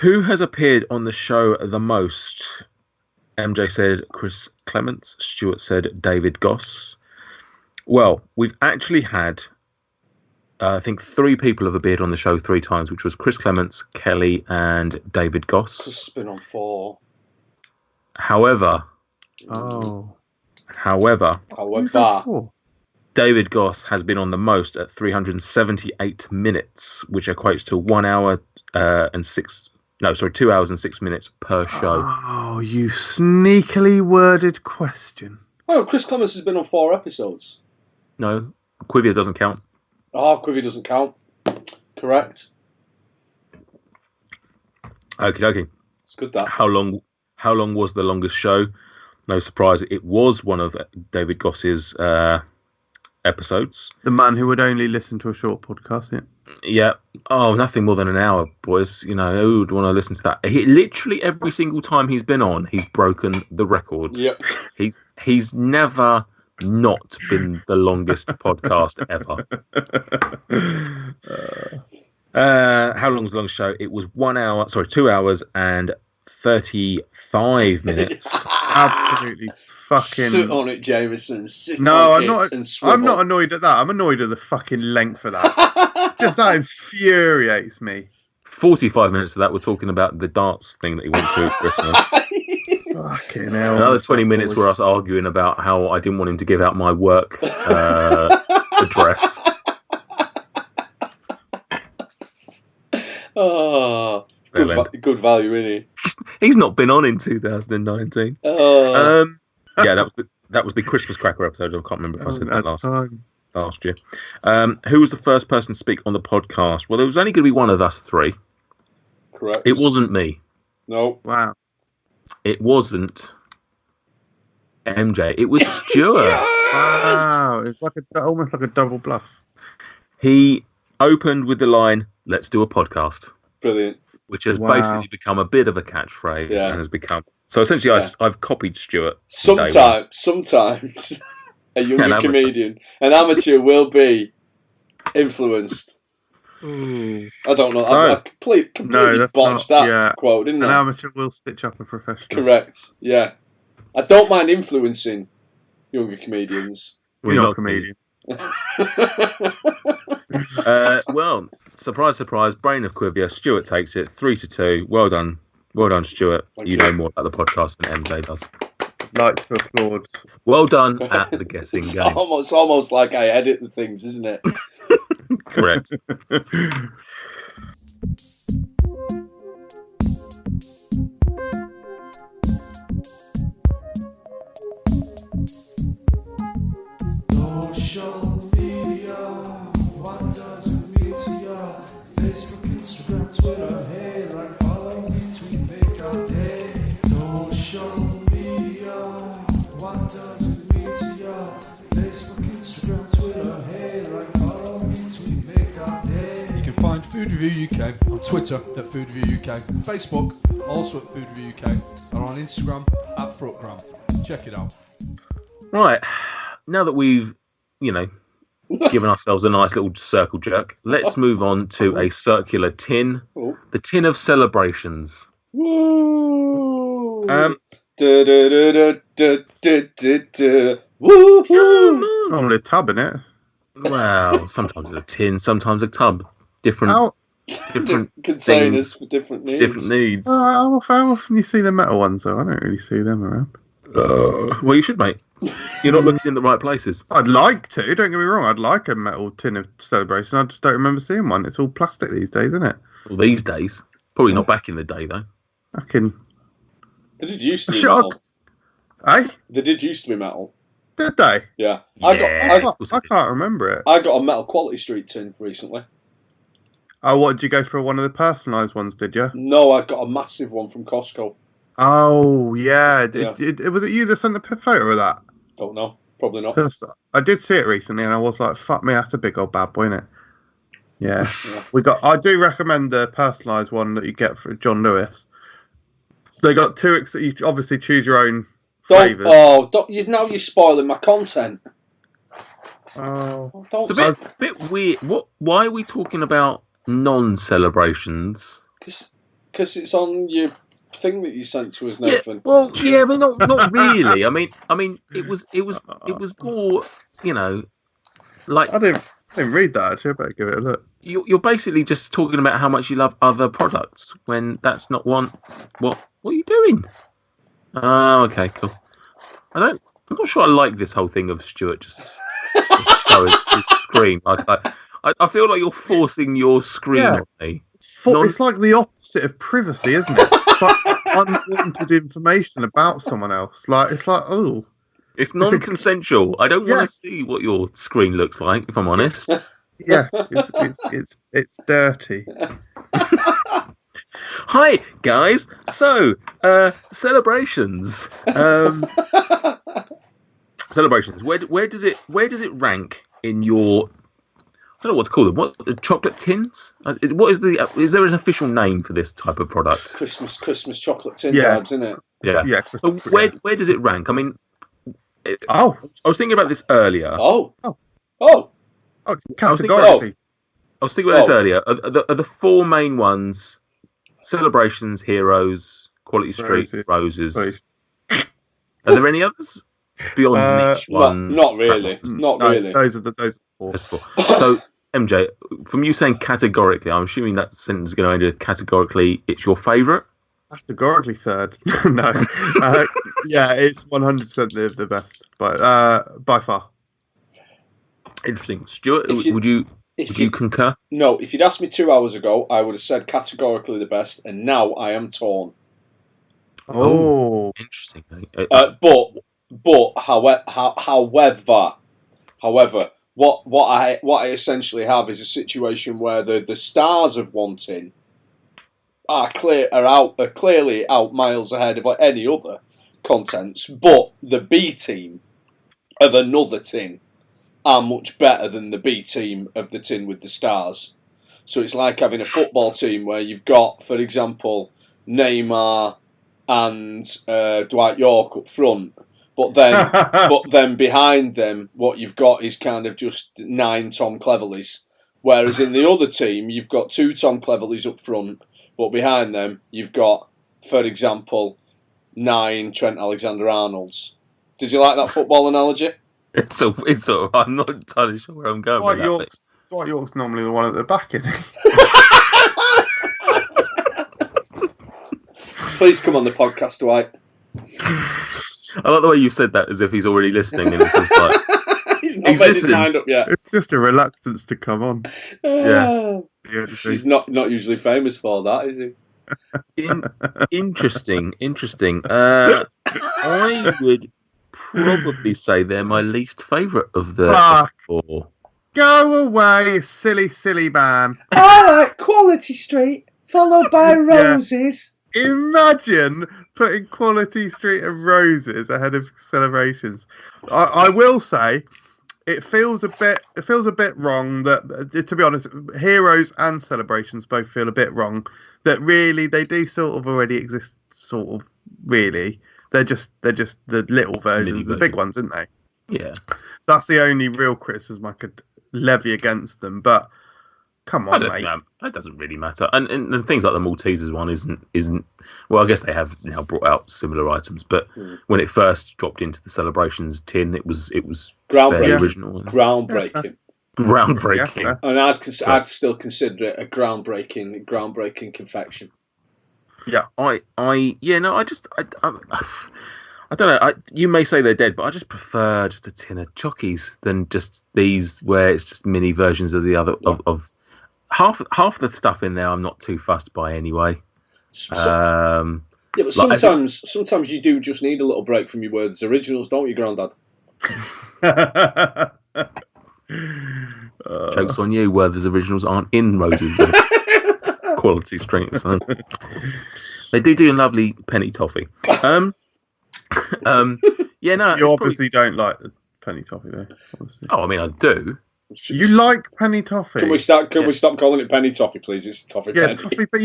Who has appeared on the show the most? MJ said Chris Clements. Stuart said David Goss. Well, we've actually had, I think, 3 people have appeared on the show 3 times, which was Chris Clements, Kelly, and David Goss. Chris has been on 4. However, David Goss has been on the most at 378 minutes, which equates to 2 hours and 6 minutes per show. Oh, you sneakily worded question. Oh, Chris Clements has been on 4 episodes. No, Quivia doesn't count. Oh, Quivia doesn't count. Correct. Okie. It's good that. How long was the longest show? No surprise, it was one of David Goss's episodes. The man who would only listen to a short podcast, yeah. Yeah. Oh, nothing more than an hour, boys. You know, who would want to listen to that? Literally every single time he's been on, he's broken the record. Yep. He's never not been the longest podcast ever. How long was the longest show? It was 2 hours and 35 minutes. Absolutely fucking. Sit on it, Jameson. Sit no, on I'm not. And swivel. I'm not annoyed at that. I'm annoyed at the fucking length of that. Just that infuriates me. 45 minutes of that, we're talking about the darts thing that he went to at Christmas. Fucking hell. Another 20 minutes were us arguing about how I didn't want him to give out my work address. Oh, good value, isn't he? He's not been on in 2019. Yeah, that was the Christmas cracker episode. I can't remember if I said that last year. Who was the first person to speak on the podcast? Well, there was only going to be one of us three. Correct. It wasn't me. No. Wow. It wasn't MJ. It was Stuart. Yes! Wow. It's like almost like a double bluff. He opened with the line, "Let's do a podcast." Brilliant. Which has basically become a bit of a catchphrase and has become... So essentially, I've copied Stuart. Sometimes a younger comedian, an amateur will be influenced. Ooh. I don't know. I completely botched that quote, didn't I? An amateur will stitch up a professional. Correct. Yeah. I don't mind influencing younger comedians. You're not a comedian. Well, surprise, surprise, brain of Quivia. Stuart takes it 3-2. Well done, Stuart. You know more about the podcast than MJ does. Like to applaud. Well done at the guessing game. It's almost like I edit the things, isn't it? Correct. Social media, what does it mean to ya? Facebook, Instagram, Twitter, hey, like, follow, retweet, make our day. Social media, what does it mean to ya? Facebook, Instagram, Twitter, hey, like, follow, retweet, make our day. You can find Food Review UK on Twitter at Food Review UK, Facebook also at Food Review UK, and on Instagram at FRUK. Check it out. Right. Now that we've, given ourselves a nice little circle jerk, let's move on to a circular tin. The tin of celebrations. Woo! Only a tub in it. Well, sometimes it's a tin, sometimes a tub. Different containers for different needs. How often you see the metal ones, though? I don't really see them around. Well, you should, mate. You're not looking in the right places. I'd like to. Don't get me wrong. I'd like a metal tin of celebration. I just don't remember seeing one. It's all plastic these days, isn't it? Well, these days. Probably not back in the day, though. They did used to be metal. Eh? They did used to be metal. Did they? Yeah. I can't remember it. I got a Metal Quality Street tin recently. Oh, what, did you go for one of the personalised ones, did you? No, I got a massive one from Costco. Oh, yeah. Was it you that sent the photo of that? Don't know. Probably not. I did see it recently and I was like, fuck me, that's a big old bad boy, isn't it? Yeah. I do recommend the personalised one that you get for John Lewis. They got two, you obviously choose your own flavours. Now you're spoiling my content. Oh. It's a bit weird. Why are we talking about non-celebrations? Because it's on your thing that you sent to us, Nathan. Yeah, well, yeah, but not really. I mean, it was more, like I didn't read that. Actually, I better give it a look. You're basically just talking about how much you love other products when that's not one. What are you doing? Oh, okay, cool. I'm not sure I like this whole thing of Stuart just showing his screen. I feel like you're forcing your screen on me. It's like the opposite of privacy, isn't it? It's like unwanted information about someone else. It's non-consensual. I don't want to see what your screen looks like, if I'm honest. Yes, it's dirty. Hi guys. So, celebrations. Celebrations. Where does it rank in your? I don't know what to call them. What chocolate tins? What is is there an official name for this type of product? Christmas chocolate tin vibes, isn't it? Yeah. Yeah. So where does it rank? I mean, I was thinking about this earlier. Categorically. I was thinking about this earlier. Are the four main ones: Celebrations, Heroes, Quality Street, Roses? Are there any others beyond niche ones? Not really. Not really. Those are the four. So, MJ, from you saying categorically, I'm assuming that sentence is going to end with categorically. It's your favourite. Categorically third. No. Yeah, it's 100% the best by far. Interesting. Stuart, would you concur? No, if you'd asked me 2 hours ago, I would have said categorically the best, and now I am torn. Oh, interesting. But however, what I essentially have is a situation where the stars of one tin are clearly out miles ahead of any other contents, but the B team of another tin are much better than the B team of the tin with the stars. So it's like having a football team where you've got, for example, Neymar and Dwight York up front, but then behind them, what you've got is kind of just 9 Tom Cleverleys. Whereas in the other team, you've got 2 Tom Cleverleys up front, but behind them, you've got, for example, 9 Trent Alexander-Arnolds. Did you like that football analogy? It's sort of, I'm not entirely sure where I'm going with that. Dwight York's normally the one at the back, isn't he? Please come on the podcast, Dwight. I like the way you said that as if he's already listening and it's just like... He's not made his mind up yet. It's just a reluctance to come on. Yeah. He's not usually famous for that, is he? Interesting. I would probably say they're my least favourite of the 4. Go away, silly man. I like Quality Street, followed by Roses. Yeah. Imagine putting Quality Street and Roses ahead of Celebrations. I will say, it feels a bit wrong that, to be honest, Heroes and Celebrations both feel a bit wrong. That really they do sort of already exist. Sort of really, they're just the little versions, the big ones, aren't they? Yeah. That's the only real criticism I could levy against them. But come on, mate. That doesn't really matter. And things like the Maltesers one isn't. Well, I guess they have now brought out similar items, but when it first dropped into the Celebrations tin, it was fairly original, groundbreaking. Yeah. And I'd still consider it a groundbreaking confection. Yeah, I don't know. You may say they're dead, but I just prefer just a tin of chockies than just these where it's just mini versions of the other of half the stuff in there. I'm not too fussed by anyway. But sometimes you do just need a little break from your words originals, don't you, Grandad? Joke's on you, Werther's originals aren't in Roses Quality Street. So. They do a lovely penny toffee. You obviously don't like the penny toffee, though. Obviously. Oh, I mean, I do. You like penny toffee? Can we stop calling it penny toffee, please? It's toffee. Yeah, penny. toffee. But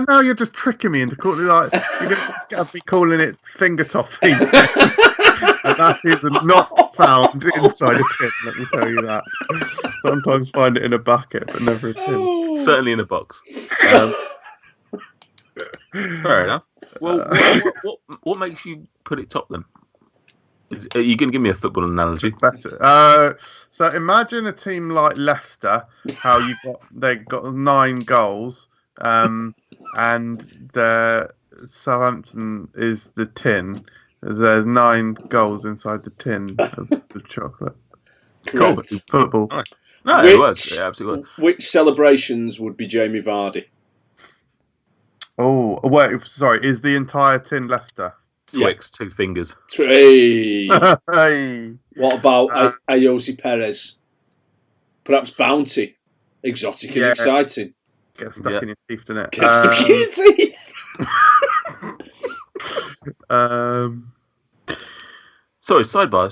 now you're just tricking me into calling it you're going to be calling it finger toffee. And that is not found inside a tin. Let me tell you that. Sometimes find it in a bucket, but never a tin. Certainly in a box. Fair enough. Well, what makes you put it top then? Are you going to give me a football analogy? Better. So imagine a team like Leicester, how they got 9 goals, and Southampton is the tin. There's 9 goals inside the tin of the chocolate. Cool. Football. Nice. No, it works. Yeah, absolutely. Which Celebrations would be Jamie Vardy? Oh, wait, sorry. Is the entire tin Leicester? Twix, 2 fingers. Hey. Hey. What about Ayoze Perez? Perhaps Bounty. Exotic and exciting. Get stuck in your teeth, doesn't it? Get stuck in your teeth. Sorry, sidebar.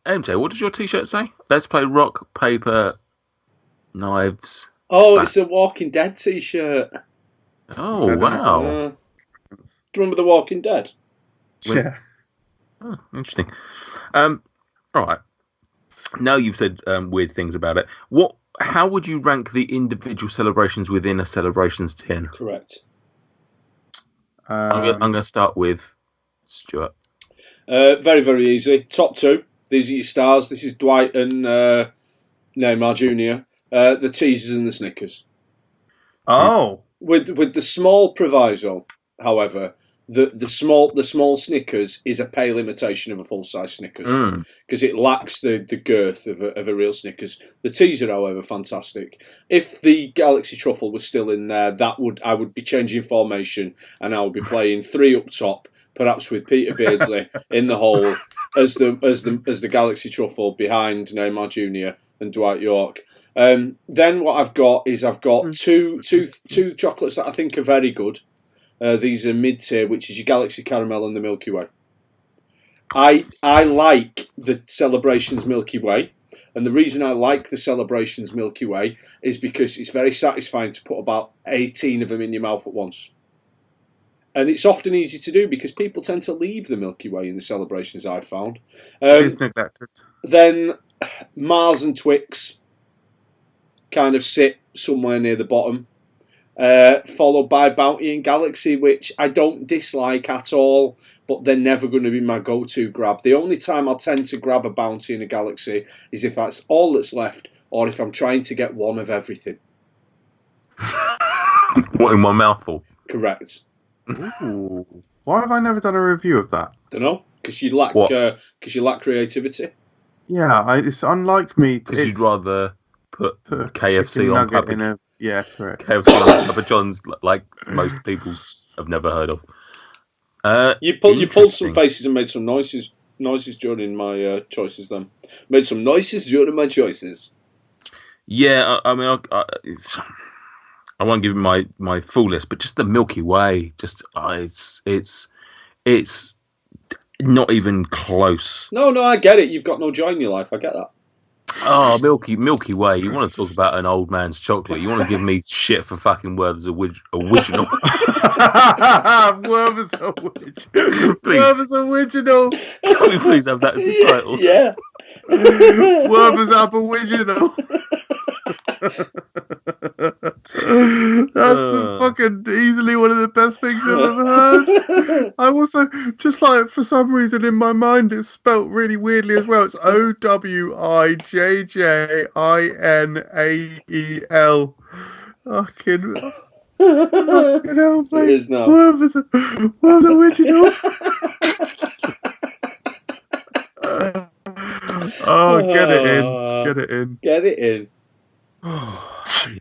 MJ, what does your T-shirt say? Let's play rock, paper, knives. Oh, bats. It's a Walking Dead T-shirt. Oh, wow. Do you remember The Walking Dead? Yeah. Oh, interesting. All right. Now you've said weird things about it. How would you rank the individual celebrations within a celebrations tin? Correct. I'm going to start with Stuart. Very, very easy. Top 2. These are your stars. This is Dwight and Neymar Jr. The teasers and the Snickers. Oh. With the small proviso however, the small Snickers is a pale imitation of a full-size Snickers because it lacks the girth of a real Snickers. The teaser, however, fantastic. If the Galaxy Truffle was still in there, I would be changing formation and I would be playing 3 up top, perhaps with Peter Beardsley in the hole as the Galaxy Truffle behind Neymar Jr. and Dwight York. Then what I've got two chocolates that I think are very good. These are mid-tier, which is your Galaxy Caramel and the Milky Way. I like the Celebrations Milky Way, and the reason I like the Celebrations Milky Way is because it's very satisfying to put about 18 of them in your mouth at once. And it's often easy to do because people tend to leave the Milky Way in the Celebrations, I've found. It is neglected. Then Mars and Twix kind of sit somewhere near the bottom. Followed by Bounty and Galaxy, which I don't dislike at all, but they're never going to be my go-to grab. The only time I'll tend to grab a Bounty and a Galaxy is if that's all that's left, or if I'm trying to get one of everything. What, in one mouthful? Correct. Ooh. Why have I never done a review of that? Don't know, because you lack creativity. Yeah, it's unlike me. Because you'd rather put KFC on nugget Papa in a. Yeah, correct. KFC on Papa John's, like most people have never heard of. You pulled some faces and made some noises during my choices. Then made some noises during my choices. Yeah, I mean, I won't give you my full list, but just the Milky Way, just it's not even close. No, I get it. You've got no joy in your life. I get that. Oh, Milky Way. You want to talk about an old man's chocolate? You want to give me shit for fucking Werther's original? Werther's original. Can we please have that as the title? Yeah. Werther's Aboriginal. That's fucking easily one of the best things I've ever heard. I also, just like for some reason in my mind, it's spelt really weirdly as well. It's OWIJJINAEL. Fucking hell, mate. It is now. Werther's original. Get it in. Get it in.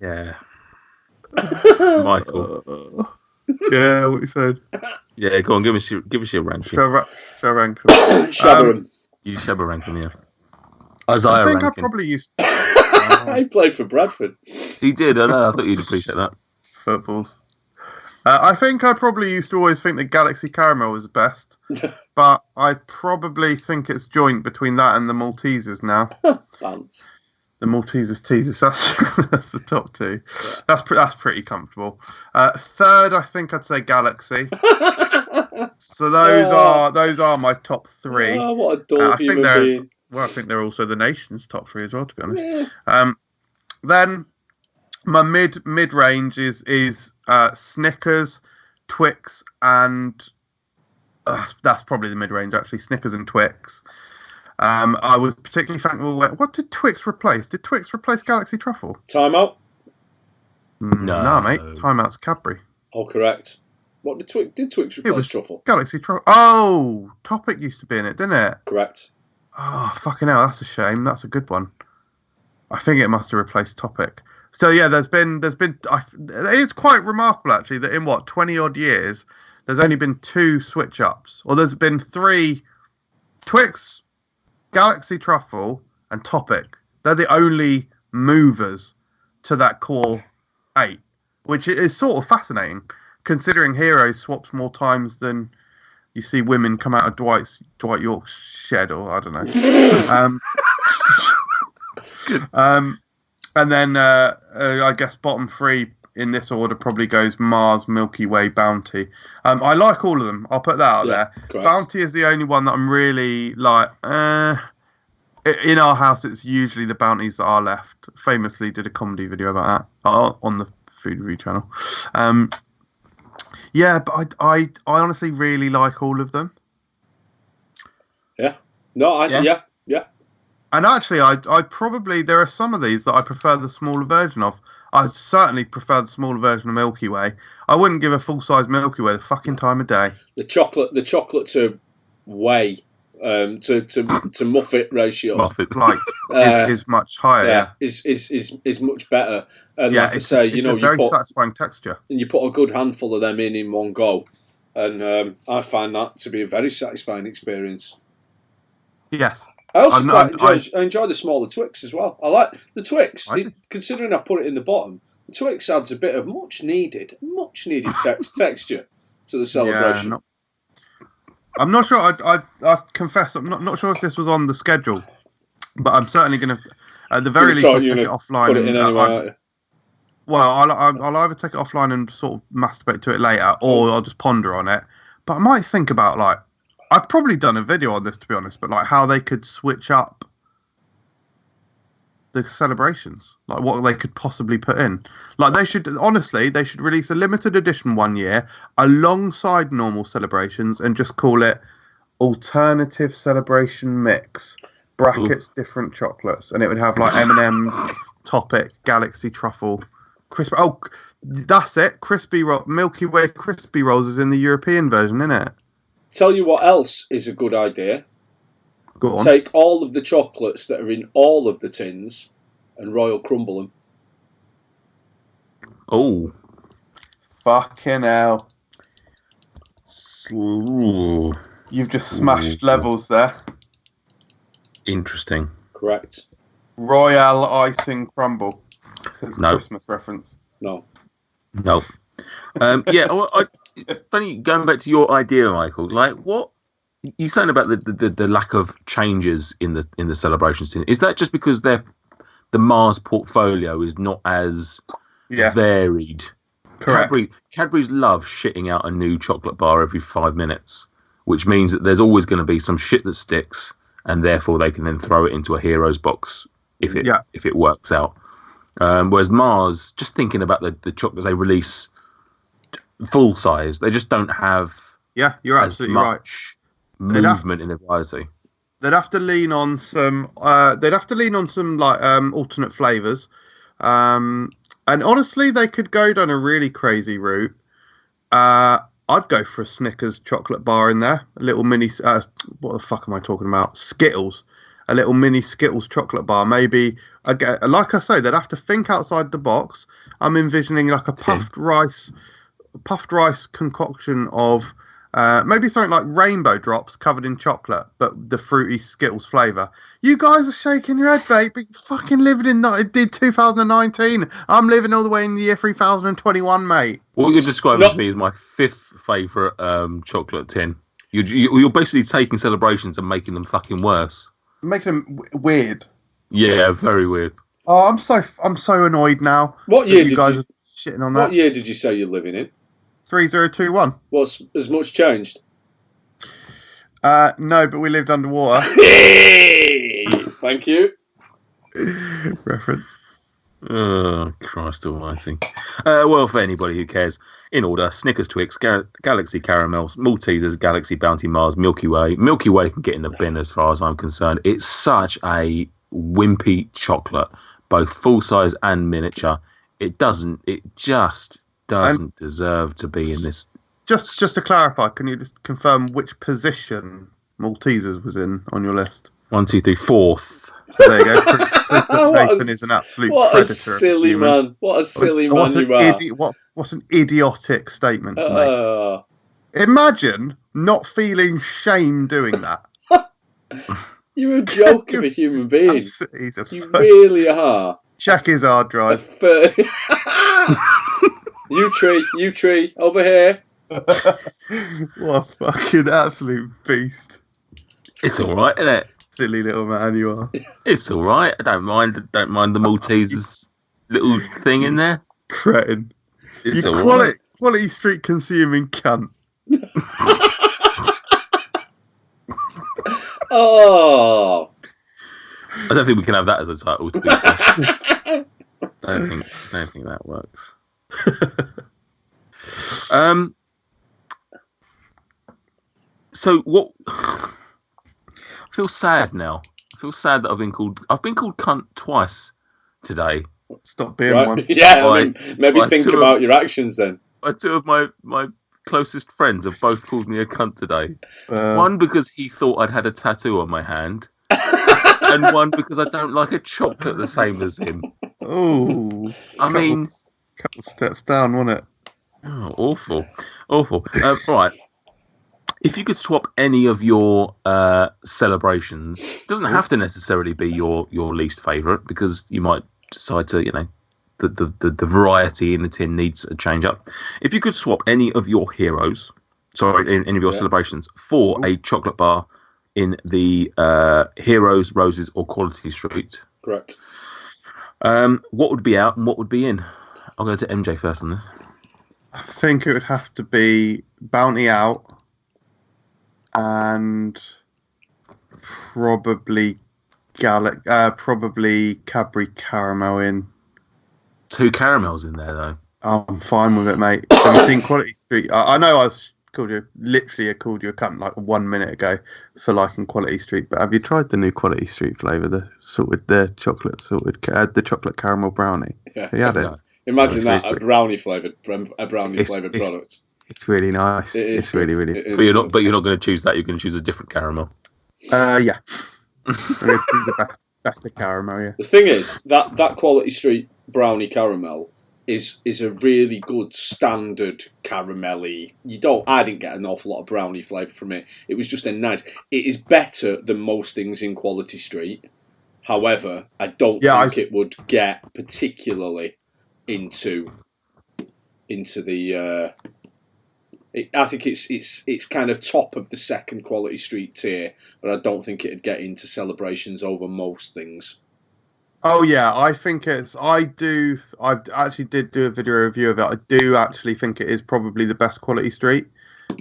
Yeah. Michael. Yeah, what you said. Yeah, go on, give us your ranking. Shall I rank them? Shabba You Shabba rank them, yeah. Isaiah I think ranking. I probably used. He played for Bradford. He did, I know. I thought you'd appreciate that. Footballs. I think I probably used to always think that Galaxy Caramel was the best, but I probably think it's joint between that and the Maltesers now. Thanks. The Maltesers teasers, that's the top two. Yeah. That's pretty comfortable. Third, I think I'd say Galaxy. So those are my top three. Oh, what a dull human being. Well, I think they're also the nation's top three as well, to be honest. Yeah. Then my mid range is Snickers, Twix, and that's probably the mid range actually. Snickers and Twix. I was particularly thankful. What did Twix replace? Did Twix replace Galaxy Truffle? Timeout? No, mate. Timeout's Cadbury. Oh, correct. What did Twix replace Truffle? Galaxy Truffle. Oh, Topic used to be in it, didn't it? Correct. Oh, fucking hell, that's a shame. That's a good one. I think it must have replaced Topic. So yeah, there's been. It is quite remarkable actually that in 20 odd years, there's only been 2 switch ups, or there's been 3. Twix, Galaxy Truffle, and Topic. They're the only movers to that core 8, which is sort of fascinating, considering Hero swaps more times than you see women come out of Dwight York's shed, or I don't know. And then I guess bottom 3 in this order probably goes Mars, Milky Way, Bounty. I like all of them. I'll put that out there. Correct. Bounty is the only one that I'm really like. In our house, it's usually the bounties that are left. Famously did a comedy video about that on the Food Review channel. Yeah, but I honestly really like all of them. Yeah. No, yeah. And actually, I probably, there are some of these that I prefer the smaller version of. I certainly prefer the smaller version of Milky Way. I wouldn't give a full-size Milky Way the fucking time of day. The chocolate to whey, to muffet ratio. Muffet. Like, is much higher. Is much better. And Yeah, like I say, it's a very satisfying texture. And you put a good handful of them in one go. And I find that to be a very satisfying experience. Yes. I also enjoy the smaller Twix as well. I like the Twix. Considering I put it in the bottom, the Twix adds a bit of much needed texture to the celebration. Yeah, I'm not sure. I confess, I'm not sure if this was on the schedule, but I'm certainly going to, at the very least, I'll take it offline. Put it in anyway, aren't you? Well, I'll either take it offline and sort of masturbate to it later, or I'll just ponder on it. But I might think about, like, I've probably done a video on this, to be honest, but like how they could switch up the celebrations, like what they could possibly put in. Like they should release a limited edition one year alongside normal celebrations and just call it alternative celebration mix brackets different chocolates, and it would have like M&M's, Topic, Galaxy Truffle, crisp. Oh, that's it. Milky Way crispy rolls is in the European version, isn't it? Tell you what else is a good idea. Go on. Take all of the chocolates that are in all of the tins and royal crumble them. Oh. Fucking hell. Ooh. You've just smashed levels there. Interesting. Correct. Royal icing crumble. No. Christmas reference. No. It's funny, going back to your idea, Michael, like what you're saying about the lack of changes in the celebration scene. Is that just because the Mars portfolio is not as varied? Correct. Cadbury's love shitting out a new chocolate bar every 5 minutes, which means that there's always going to be some shit that sticks, and therefore they can then throw it into a heroes box if it works out. Whereas Mars, just thinking about the chocolates they release full size, they just don't have you're absolutely much movement in the variety. They'd have to lean on some like alternate flavors, and honestly they could go down a really crazy route. I'd go for a Snickers chocolate bar in there, a little mini what the fuck am I talking about, Skittles, a little mini Skittles chocolate bar. Maybe, again, like I say, they'd have to think outside the box. I'm envisioning like a puffed rice concoction of maybe something like rainbow drops covered in chocolate, but the fruity Skittles flavour. You guys are shaking your head, mate, but you're fucking living in 2019. I'm living all the way in the year 3021, mate. What you're describing to me is my fifth favourite chocolate tin. You're basically taking celebrations and making them fucking worse. Making them weird. Yeah, very weird. Oh, I'm so annoyed now. What year you guys are shitting on that? What year did you say you're living in? 3021. Has much changed? No, but we lived underwater. Thank you. Reference. Oh, Christ almighty. Well, for anybody who cares, in order: Snickers, Twix, Galaxy Caramels, Maltesers, Galaxy Bounty Mars, Milky Way. Milky Way can get in the bin as far as I'm concerned. It's such a wimpy chocolate, both full size and miniature. It just doesn't deserve to be in this. Just to clarify, can you just confirm which position Maltesers was in on your list? 1, 2, 3, 4th. So there you go. Nathan is an absolute predator. What a silly man! What a silly man you are! What an idiotic statement to make. Imagine not feeling shame doing that. You're a joke of a human being. You really are. Check his hard drive. You tree, over here. What a fucking absolute beast. It's all right, isn't it? Silly little man you are. It's all right. I don't mind the Maltesers little thing in there. Cretin. It's you all right. Quality street consuming cunt. Oh. I don't think we can have that as a title, to be honest. I don't think that works. So what? I feel sad now. feel sad that I've been called cunt twice today. Stop being Right. one. Yeah, I mean, maybe think about your actions then. Two of my closest friends have both called me a cunt today. One because he thought I'd had a tattoo on my hand, and one because I don't like a chocolate the same as him. Oh, couple steps down, wasn't it? Oh, awful. Right. If you could swap any of your celebrations, it doesn't have to necessarily be your least favourite, because you might decide to, the variety in the tin needs a change up. If you could swap any of your heroes, any of your celebrations, for a chocolate bar in the Heroes, Roses, or Quality Street, correct. What would be out and what would be in? I'll go to MJ first on this. I think it would have to be Bounty Out and probably Cadbury Caramel in. 2 caramels in there, though. I'm fine with it, mate. Have you seen Quality Street? I know I called you a cunt like 1 minute ago for liking Quality Street, but have you tried the new Quality Street flavour, the chocolate caramel brownie? Yeah. Have you had it? Imagine that, a brownie flavoured product. It's really nice. It's really, really. But you're not going to choose that. You're going to choose a different caramel. Yeah. The better caramel. Yeah. The thing is that Quality Street brownie caramel is a really good standard caramelly. I didn't get an awful lot of brownie flavour from it. It was just a nice. It is better than most things in Quality Street. However, I don't think it would get particularly into the. I think it's kind of top of the second Quality Street tier, but I don't think it'd get into celebrations over most things. Oh yeah, I think I actually did do a video review of it. I do actually think it is probably the best Quality Street,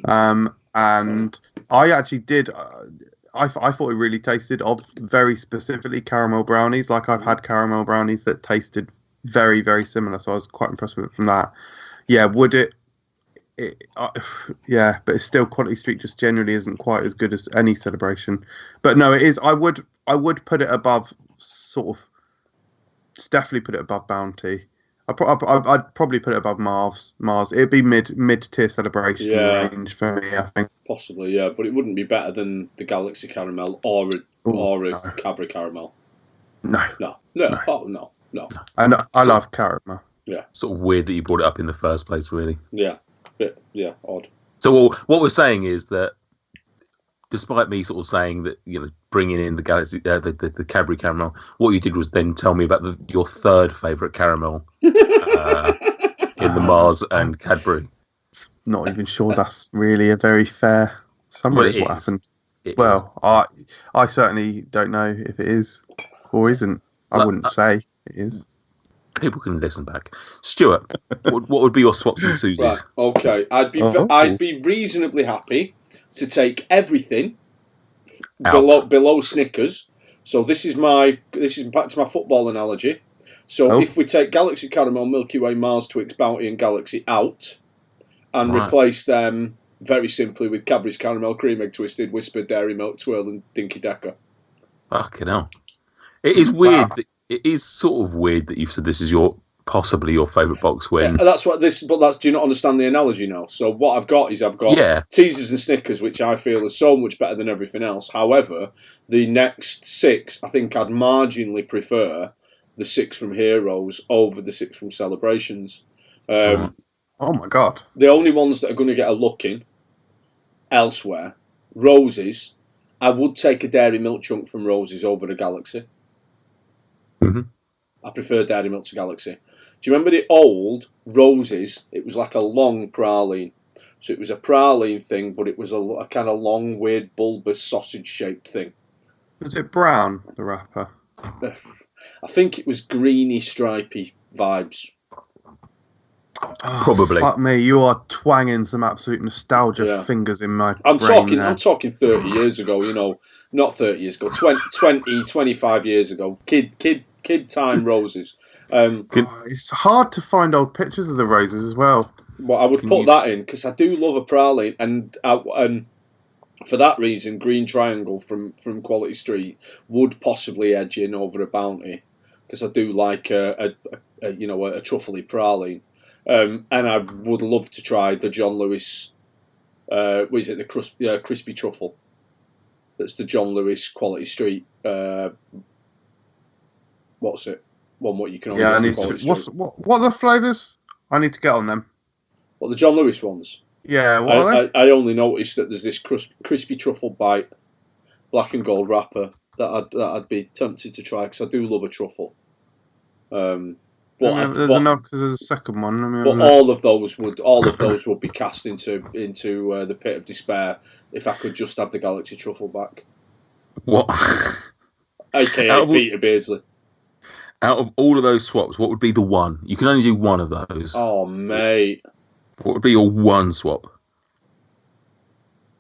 and I actually did. I thought it really tasted of very specifically caramel brownies. Like I've had caramel brownies that tasted very, very similar, so I was quite impressed with it from that. Yeah, would it? Yeah, but it's still Quality Street just generally isn't quite as good as any celebration. But no, it is. I would put it above sort of. Definitely put it above Bounty. I'd probably put it above Mars. It'd be mid tier celebration range for me, I think. Possibly, yeah, but it wouldn't be better than the Galaxy Caramel or a Cadbury Caramel. No. And I love caramel. Yeah. Sort of weird that you brought it up in the first place, really. Yeah. Odd. So what we're saying is that, despite me sort of saying that, bringing in the Galaxy, the Cadbury Caramel, what you did was then tell me about your third favourite caramel in the Mars and Cadbury. Not even sure that's really a very fair summary of what happened. I certainly don't know if it is or isn't. I wouldn't say it is. People can listen back. Stuart, what would be your swaps and Susies? Right, okay. I'd be reasonably happy to take everything below Snickers. So this is back to my football analogy. So if we take Galaxy Caramel, Milky Way, Mars, Twix, Bounty, and Galaxy out, and replace them very simply with Cadbury's Caramel, Cream Egg Twisted, Whisper, Dairy Milk, Twirl, and Dinky Decker. Fucking hell! It is weird. It is sort of weird that you've said this is possibly your favourite box when... Yeah, do you not understand the analogy now? So what I've got teasers and Snickers, which I feel is so much better than everything else. However, the next 6, I think I'd marginally prefer the 6 from Heroes over the 6 from Celebrations. Oh my God. The only ones that are going to get a look in elsewhere, Roses. I would take a Dairy Milk chunk from Roses over the Galaxy. Mm-hmm. I prefer Dairy Milk to Galaxy. Do you remember the old Roses? It was like a long praline. So it was a praline thing, but it was a kind of long, weird, bulbous, sausage-shaped thing. Was it brown, the wrapper? I think it was greeny, stripy vibes. Probably. Fuck me, you are twanging some absolute nostalgia fingers in my I'm brain talking 30 years ago, not 30 years ago, 20, 25 years ago. Kid time Roses. It's hard to find old pictures of the Roses as well. Well, I would put that in because I do love a praline, and for that reason, Green Triangle from Quality Street would possibly edge in over a Bounty, because I do like a truffly praline, and I would love to try the John Lewis. What is it? The crispy truffle. That's the John Lewis Quality Street. What's it? What you can only get Quality Street. What are the flavours? I need to get on them. What, the John Lewis ones? Yeah, what are they? I only noticed that there's this crispy truffle bite, black and gold wrapper that I'd be tempted to try, because I do love a truffle. There's enough, because there's a second one. But all of those would be cast into the pit of despair if I could just have the Galaxy truffle back. What? AKA Peter Beardsley. Out of all of those swaps, what would be the one? You can only do one of those. Oh, mate. What would be your one swap?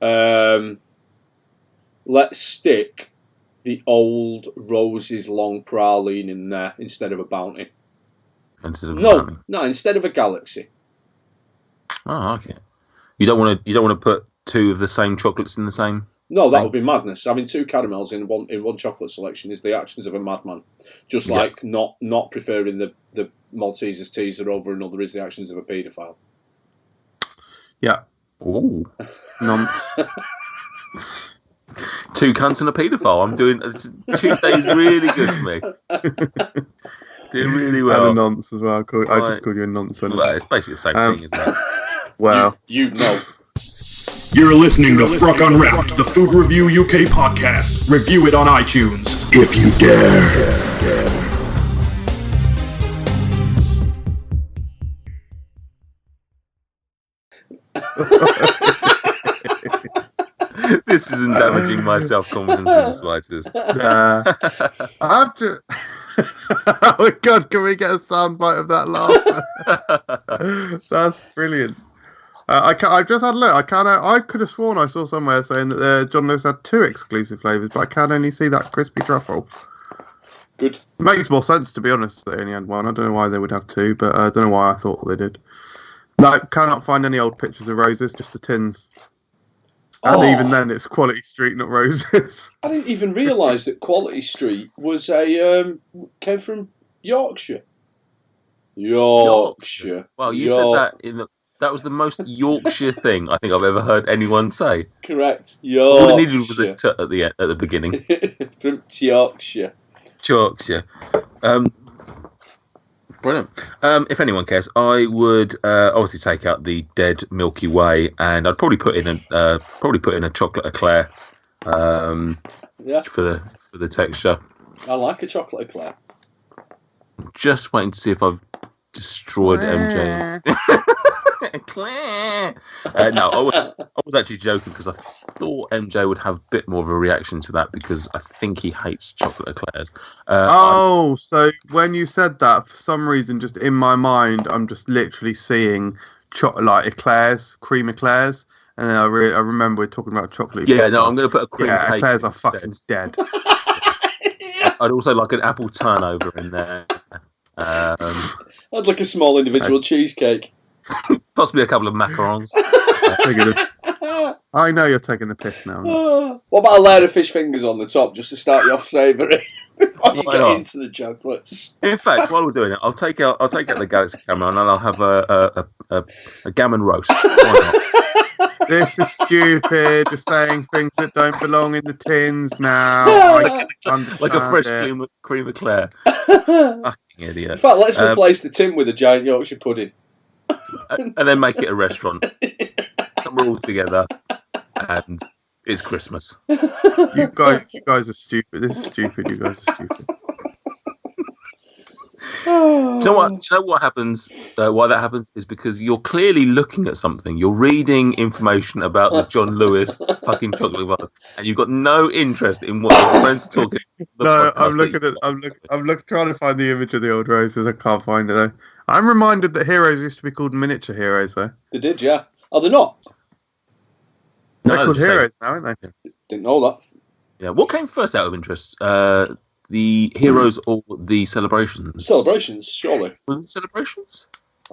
Let's stick the old Rose's long praline in there instead of a Bounty. Instead of a Galaxy. Oh, okay. You don't want to put two of the same chocolates in the same. No, that would be madness. Having two caramels in one chocolate selection is the actions of a madman. Just like not preferring the Maltesers teaser over another is the actions of a paedophile. Yeah. Ooh. Nonce. Two cunts and a paedophile. I'm doing Tuesday is really good for me. Doing really well. And a nonce as well. I just called you a nonce. Well, it's basically the same thing, isn't it? Well, you know. You're listening to FRUK Unwrapped, the Food Review UK podcast. Review it on iTunes, if you dare. This isn't damaging my self-confidence in the slightest. I have to... Oh my God, can we get a soundbite of that laughter? That's brilliant. I've just had a look. I could have sworn I saw somewhere saying that John Lewis had 2 exclusive flavours, but I can only see that crispy truffle. Good. It makes more sense, to be honest, they only had 1. I don't know why they would have 2, but I don't know why I thought they did. No, cannot find any old pictures of roses, just the tins. And even then, it's Quality Street, not roses. I didn't even realise that Quality Street was came from Yorkshire. Yorkshire. Well, you said that that was the most Yorkshire thing I think I've ever heard anyone say. Correct. Yorkshire. All it needed was a t at the beginning. From Yorkshire. Yorkshire. Brilliant. If anyone cares, I would obviously take out the dead Milky Way, and I'd probably put in a chocolate eclair. For the texture. I like a chocolate eclair. Just waiting to see if I've destroyed MJ. Eclair. No, I was actually joking, because I thought MJ would have a bit more of a reaction to that, because I think he hates chocolate eclairs. So when you said that, for some reason, just in my mind, I'm just literally seeing like eclairs, cream eclairs, and then I remember we're talking about chocolate. Yeah, no, I'm going to put a cream cake. Eclairs are fucking dead. I'd also like an apple turnover in there. I'd like a small individual cheesecake. Possibly a couple of macarons. I know you're taking the piss now. What about a layer of fish fingers on the top, just to start you off savoury before you get into the chocolates? In fact, while we're doing it, I'll take out the Galaxy camera, and I'll have a gammon roast. Why not? This is stupid. You're saying things that don't belong in the tins now. Like a fresh cream eclair. Fucking idiot. In fact, let's replace the tin with a giant Yorkshire pudding. And then make it a restaurant. And we're all together, and it's Christmas. You guys are stupid. This is stupid. You guys are stupid. Do you know what happens? Why that happens is because you're clearly looking at something. You're reading information about the John Lewis fucking chocolate bar, and you've got no interest in what your friends are talking. No, I'm looking at. I'm trying to find the image of the old roses. I can't find it though. I'm reminded that heroes used to be called miniature heroes, though. They did, yeah. Oh, they're not. They're called heroes now, aren't they? Didn't know that. Yeah. What came first out of interest? The heroes or the celebrations? Celebrations, surely. Was it celebrations?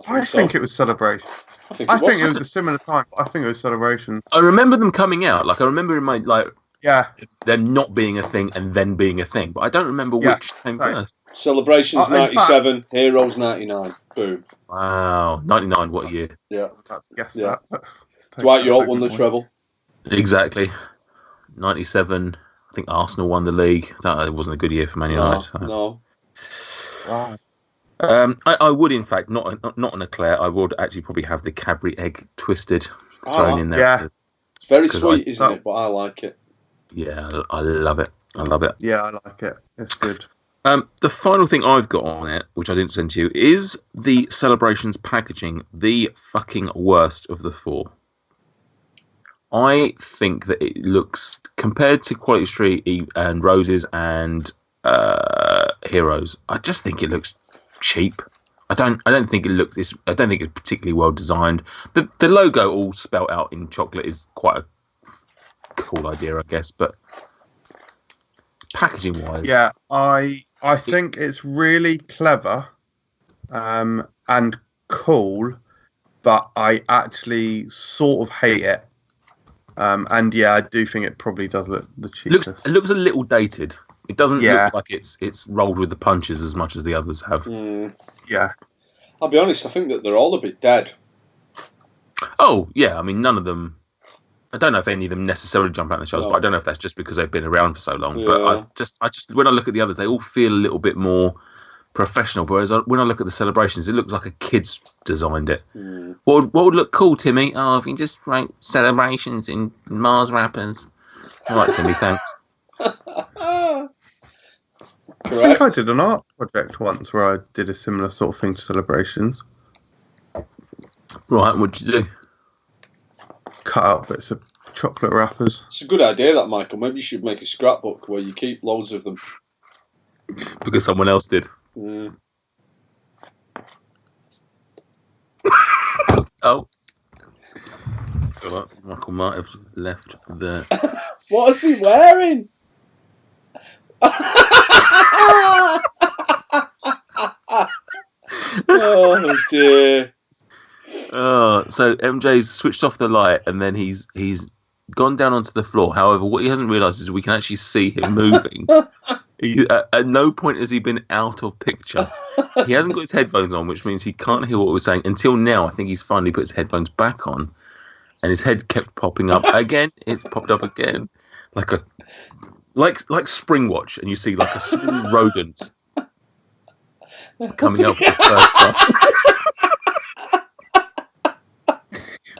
I think it was Celebration. I think it was a similar time. But I think it was Celebration. I remember them coming out. Like I remember in my them not being a thing and then being a thing. But I don't remember which came first. Celebrations 97, Heroes 99. Boom. Wow, 99. What a year! Yeah. Guess that. Dwight York won the treble. Exactly. 97. I think Arsenal won the league. That wasn't a good year for Man United. No. Wow. I would, in fact, not an eclair. I would actually probably have the Cadbury egg twisted thrown in there. Yeah. It's very sweet, isn't it? But I like it. Yeah, I love it. Yeah, I like it. It's good. The final thing I've got on it, which I didn't send to you, is the Celebrations packaging the fucking worst of the four. I think that it looks, compared to Quality Street and Roses and Heroes, I just think it looks cheap. I don't think it looks. I don't think it's particularly well designed. The logo all spelt out in chocolate is quite a cool idea, I guess, but packaging wise, yeah, I think it's really clever and cool, but I actually sort of hate it. And yeah, I do think it probably does look the cheapest. It looks a little dated. It doesn't look like it's rolled with the punches as much as the others have. Yeah. I'll be honest, I think that they're all a bit dead. Oh, yeah. I mean, none of them... I don't know if any of them necessarily jump out in the shelves, but I don't know if that's just because they've been around for so long. Yeah. But I just when I look at the others, they all feel a little bit more professional. Whereas when I look at the Celebrations, it looks like a kid's designed it. What would look cool, Timmy? Oh, if you just write Celebrations in Mars wrappers. All right, Timmy, thanks. I think I did an art project once where I did a similar sort of thing to Celebrations. Right, what'd you do? Cut out bits of chocolate wrappers. It's a good idea, that, Michael. Maybe you should make a scrapbook where you keep loads of them. Because someone else did. Oh. Michael might have left the... What is he wearing? Oh dear. So MJ's switched off the light and then he's gone down onto the floor. However, what he hasn't realised is we can actually see him moving. At no point has he been out of picture. He hasn't got his headphones on, which means he can't hear what we're saying until now. I think he's finally put his headphones back on, and his head kept popping up again. It's popped up again, like Spring Watch, and you see like a small rodent coming up for the first time.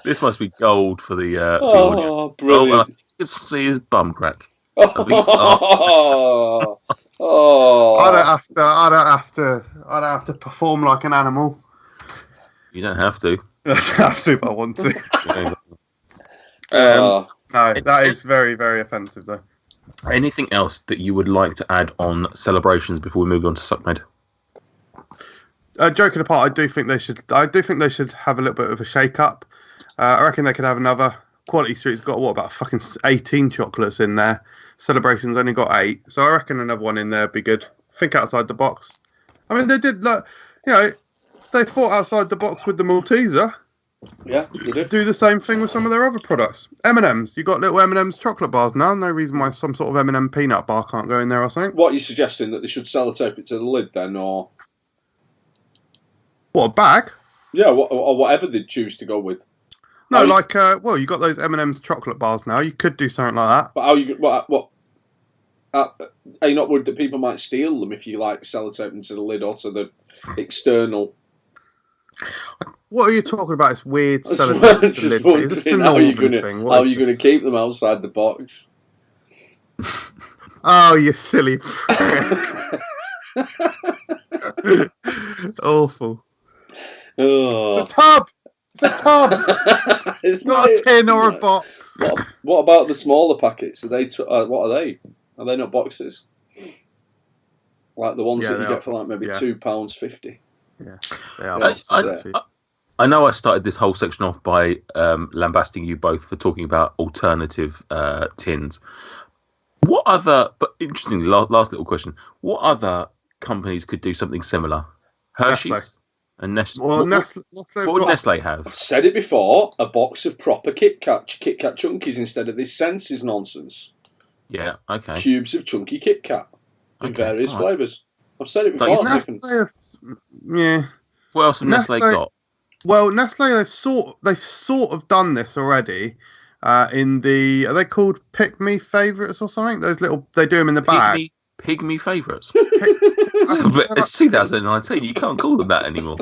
This must be gold for the audio. Brilliant! I think you can see his bum crack. I don't have to perform like an animal. You don't have to. I don't have to, but I want to. No, that is very, very offensive, though. Anything else that you would like to add on Celebrations before we move on to Suckmed? Joking apart, I do think they should have a little bit of a shake-up. I reckon they could have another. Quality Street's got about fucking 18 chocolates in there. Celebration's only got 8, so I reckon another one in there would be good. Think outside the box. I mean, they did they thought outside the box with the Malteser. Yeah, they did. Do the same thing with some of their other products. M&M's, you got little M&M's chocolate bars now. No reason why some sort of M&M peanut bar can't go in there or something. What are you suggesting, that they should sellotape it to the lid then, or what, a bag? Yeah, or whatever they choose to go with. No, you got those M&M's chocolate bars now. You could do something like that. But how you what? Are you not worried that people might steal them if you sellotape them to the lid or to the external? What are you talking about? It's weird sellotape to the lid. It's a northern thing. How are you going to keep them outside the box? Oh, you silly prick. Awful. Oh. It's a tub! It's a tub! It's not a tin or a box. What about the smaller packets? Are they? What are they? Are they not boxes? Like the ones that you get for maybe £2.50. Yeah, they are. I know I started this whole section off by lambasting you both for talking about alternative tins. What other? But interestingly, last little question: what other companies could do something similar? Hershey's. And Nestle, Well, what would got- Nestle have? I've said it before, a box of proper Kit Kat chunkies instead of this Senses nonsense. Yeah, okay. Cubes of chunky Kit Kat in Okay, various all right. flavours. I've said it So before. you- Nestle, yeah. What else have Nestle got? Well, Nestle, they've sort of done this already. In the, are they called Pick Me Favourites or something? Those little, they do them in the bag. Pygmy favourites. It's 2019. You can't call them that anymore.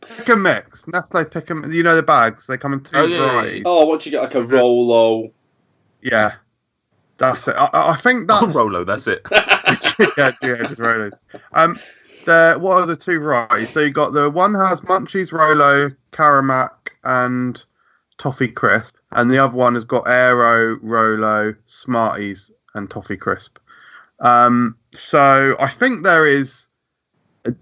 Pick and mix. Nestle Pick and, you know the bags. They come in two varieties. Oh, what do you get? Like a Rolo. Yeah, that's it. I think that's Rolo. That's it. yeah, just Rolos. What are the two varieties? So you got the one has Munchies, Rolo, Caramac, and Toffee Crisp, and the other one has got Aero, Rolo, Smarties, and Toffee Crisp. So I think there is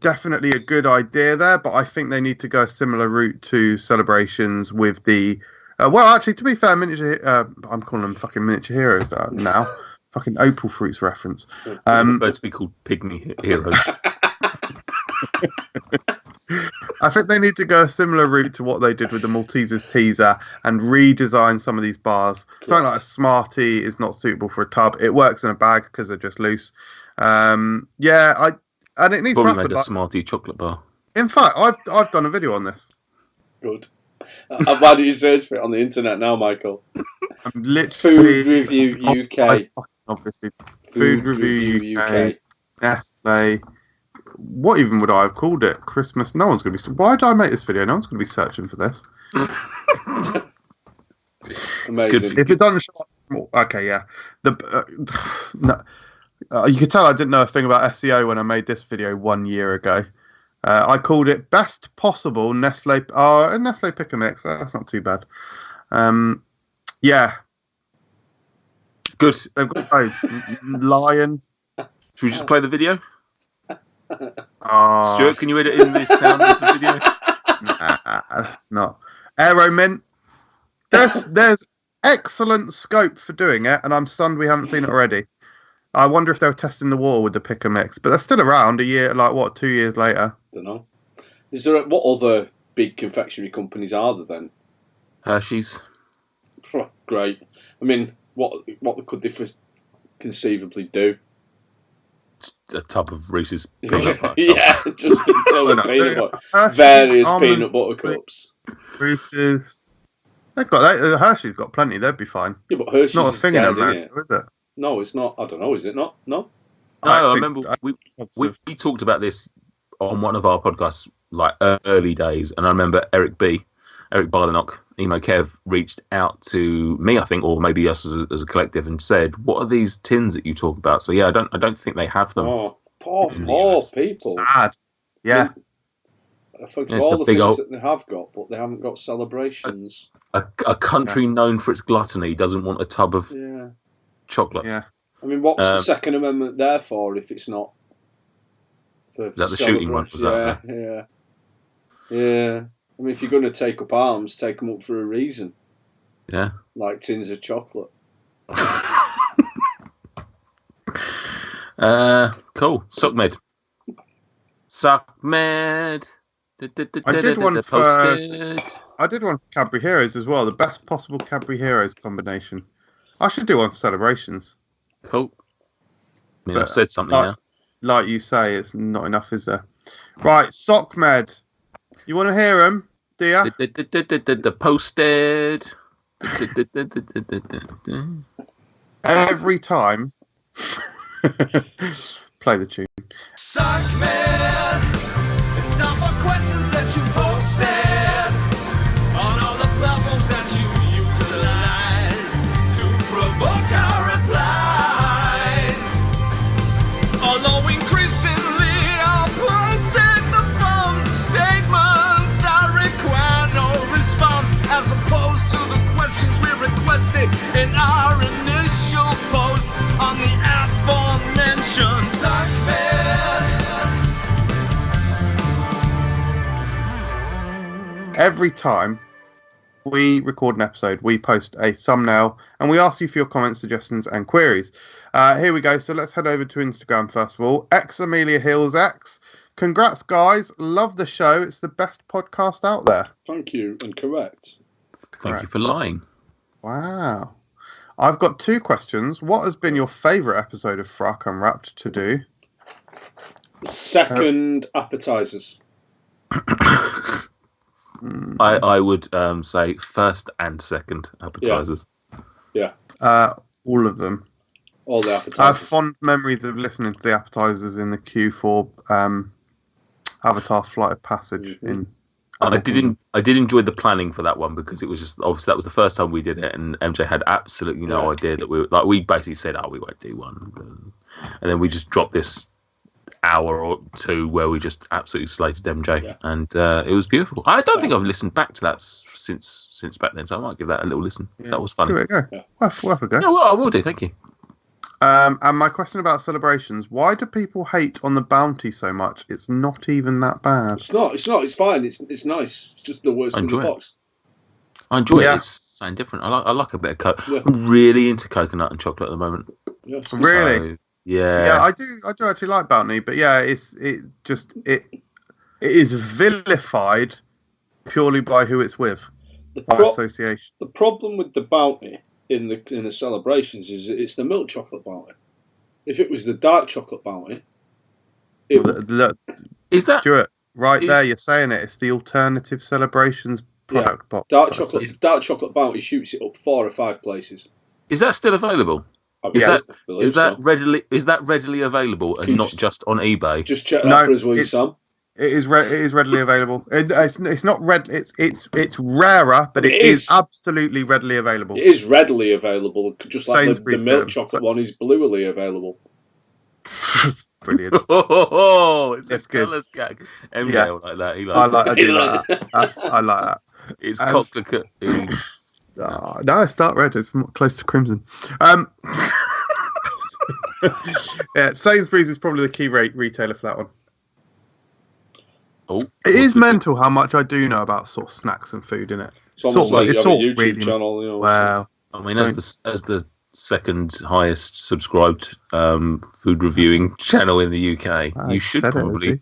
definitely a good idea there, but I think they need to go a similar route to Celebrations with the. Well, actually, to be fair, I'm calling them fucking Miniature Heroes now. Fucking Opal Fruits reference. Prefer to be called Pygmy Heroes. I think they need to go a similar route to what they did with the Maltesers teaser and redesign some of these bars. Something like a Smartie is not suitable for a tub. It works in a bag because they're just loose. And it needs Probably wrapper, made a Smartie chocolate bar. In fact, I've done a video on this. Good. Why do you search for it on the internet now, Michael? I'm literally Food Review UK. Obviously, Food Review UK. Nestle. What even would I have called it? Christmas. No one's going to be. Why did I make this video? No one's going to be searching for this. Amazing. If it doesn't show up, okay, yeah. No, you could tell I didn't know a thing about SEO when I made this video 1 year ago. I called it Best Possible Nestle. Oh, Nestle Pick a Mix. That's not too bad. Yeah. Good. They've got loads. Lion. Should we just play the video? Oh, Stuart, can you edit in this sound of the video? nah, that's not. Aero Mint. There's excellent scope for doing it, and I'm stunned we haven't seen it already. I wonder if they were testing the water with the Pick a Mix, but they're still around a year, 2 years later. Don't know. Is there what other big confectionery companies are there then? Hershey's. Great. I mean, what could they conceivably do? A tub of Reese's peanut butter. Yeah, just a tub of peanut butter. Hershey's, Various almond, peanut butter cups. Reese's. They've got that. Hershey's got plenty. They'd be fine. Yeah, but Hershey's Not a thing in dead, America, isn't is it? No, it's not. I don't know. Is it not? No. No, I remember we talked about this on one of our podcasts, like early days, and I remember Eric Bardenok, Emo Kev, reached out to me, I think, or maybe us as a collective, and said, "What are these tins that you talk about?" So yeah, I don't think they have them. Oh, poor people. Sad. Yeah. I think Yeah, all the things that they have got, but they haven't got Celebrations. A country known for its gluttony doesn't want a tub of chocolate. Yeah. I mean, what's the Second Amendment there for if it's not for that the shooting one? Was that? Yeah. I mean, if you're going to take up arms, take them up for a reason. Yeah. Like tins of chocolate. Cool. Suckmed. I did one for Cadbury Heroes as well. The best possible Cadbury Heroes combination. I should do one for Celebrations. Cool. I mean, I've said something now. Like you say, it's not enough, is there? Right, Sockmed. You want to hear them, do you? The posted. Every time. Play the tune. Sockmed. It's time for questions that you posted on all the platforms that you utilize to provoke our replies. Although increasingly I'll posting the forms of statements that require no response, as opposed to the questions we requested in our initial posts on the aforementioned Sockmed. Every time we record an episode, we post a thumbnail and we ask you for your comments, suggestions, and queries. Here we go. So let's head over to Instagram first of all. Amelia Hills X Congrats, guys. Love the show. It's the best podcast out there. Thank you, and correct. Thank you for lying. Wow. I've got 2 questions. What has been your favourite episode of FRUK Unwrapped to do? Second appetizers. I would say first and second appetizers. Yeah. All of them. All the appetizers. I have fond memories of listening to the appetizers in the queue for Avatar Flight of Passage. In I did enjoy the planning for that one because it was just obviously that was the first time we did it, and MJ had absolutely no idea that we basically said, "Oh, we won't do one," and then we just dropped this hour or 2 where we just absolutely slated MJ, and it was beautiful. I don't think I've listened back to that since back then, so I might give that a little listen. Yeah. That was funny. Give it a go. Yeah. Worth a go. Yeah, well, I will do. Thank you. And my question about celebrations: why do people hate on the bounty so much? It's not even that bad. It's not. It's fine. It's nice. It's just the worst in the box. I enjoy it. It's something different. I like a bit of coke. Yeah. I'm really into coconut and chocolate at the moment. Yeah. Really? So, yeah. Yeah, I do actually like bounty, but yeah, it is vilified purely by who it's with, by association. The problem with the bounty in the celebrations is it's the milk chocolate bounty. If it was the dark chocolate bounty, is that Stuart there? You're saying it. It's the alternative celebrations product box. Dark chocolate bounty shoots it up 4 or 5 places. Is that still available? Is that readily available and not just on eBay? Just check that for us, will you, Sam? It is readily available. It's not red. It's rarer, but it is absolutely readily available. It is readily available, just like the milk chocolate one is bluely available. Brilliant. It's a good. colours gag. MJ will like that. He I likes like that. I like that. It's complicated. No, it's dark red. It's close to crimson. Yeah, Sainsbury's is probably the key retailer for that one. Oh, it is mental how much I do know about sort of snacks and food in it. It's almost like you have a YouTube channel. You know, wow. I mean, as the second highest subscribed food reviewing channel in the UK, you should probably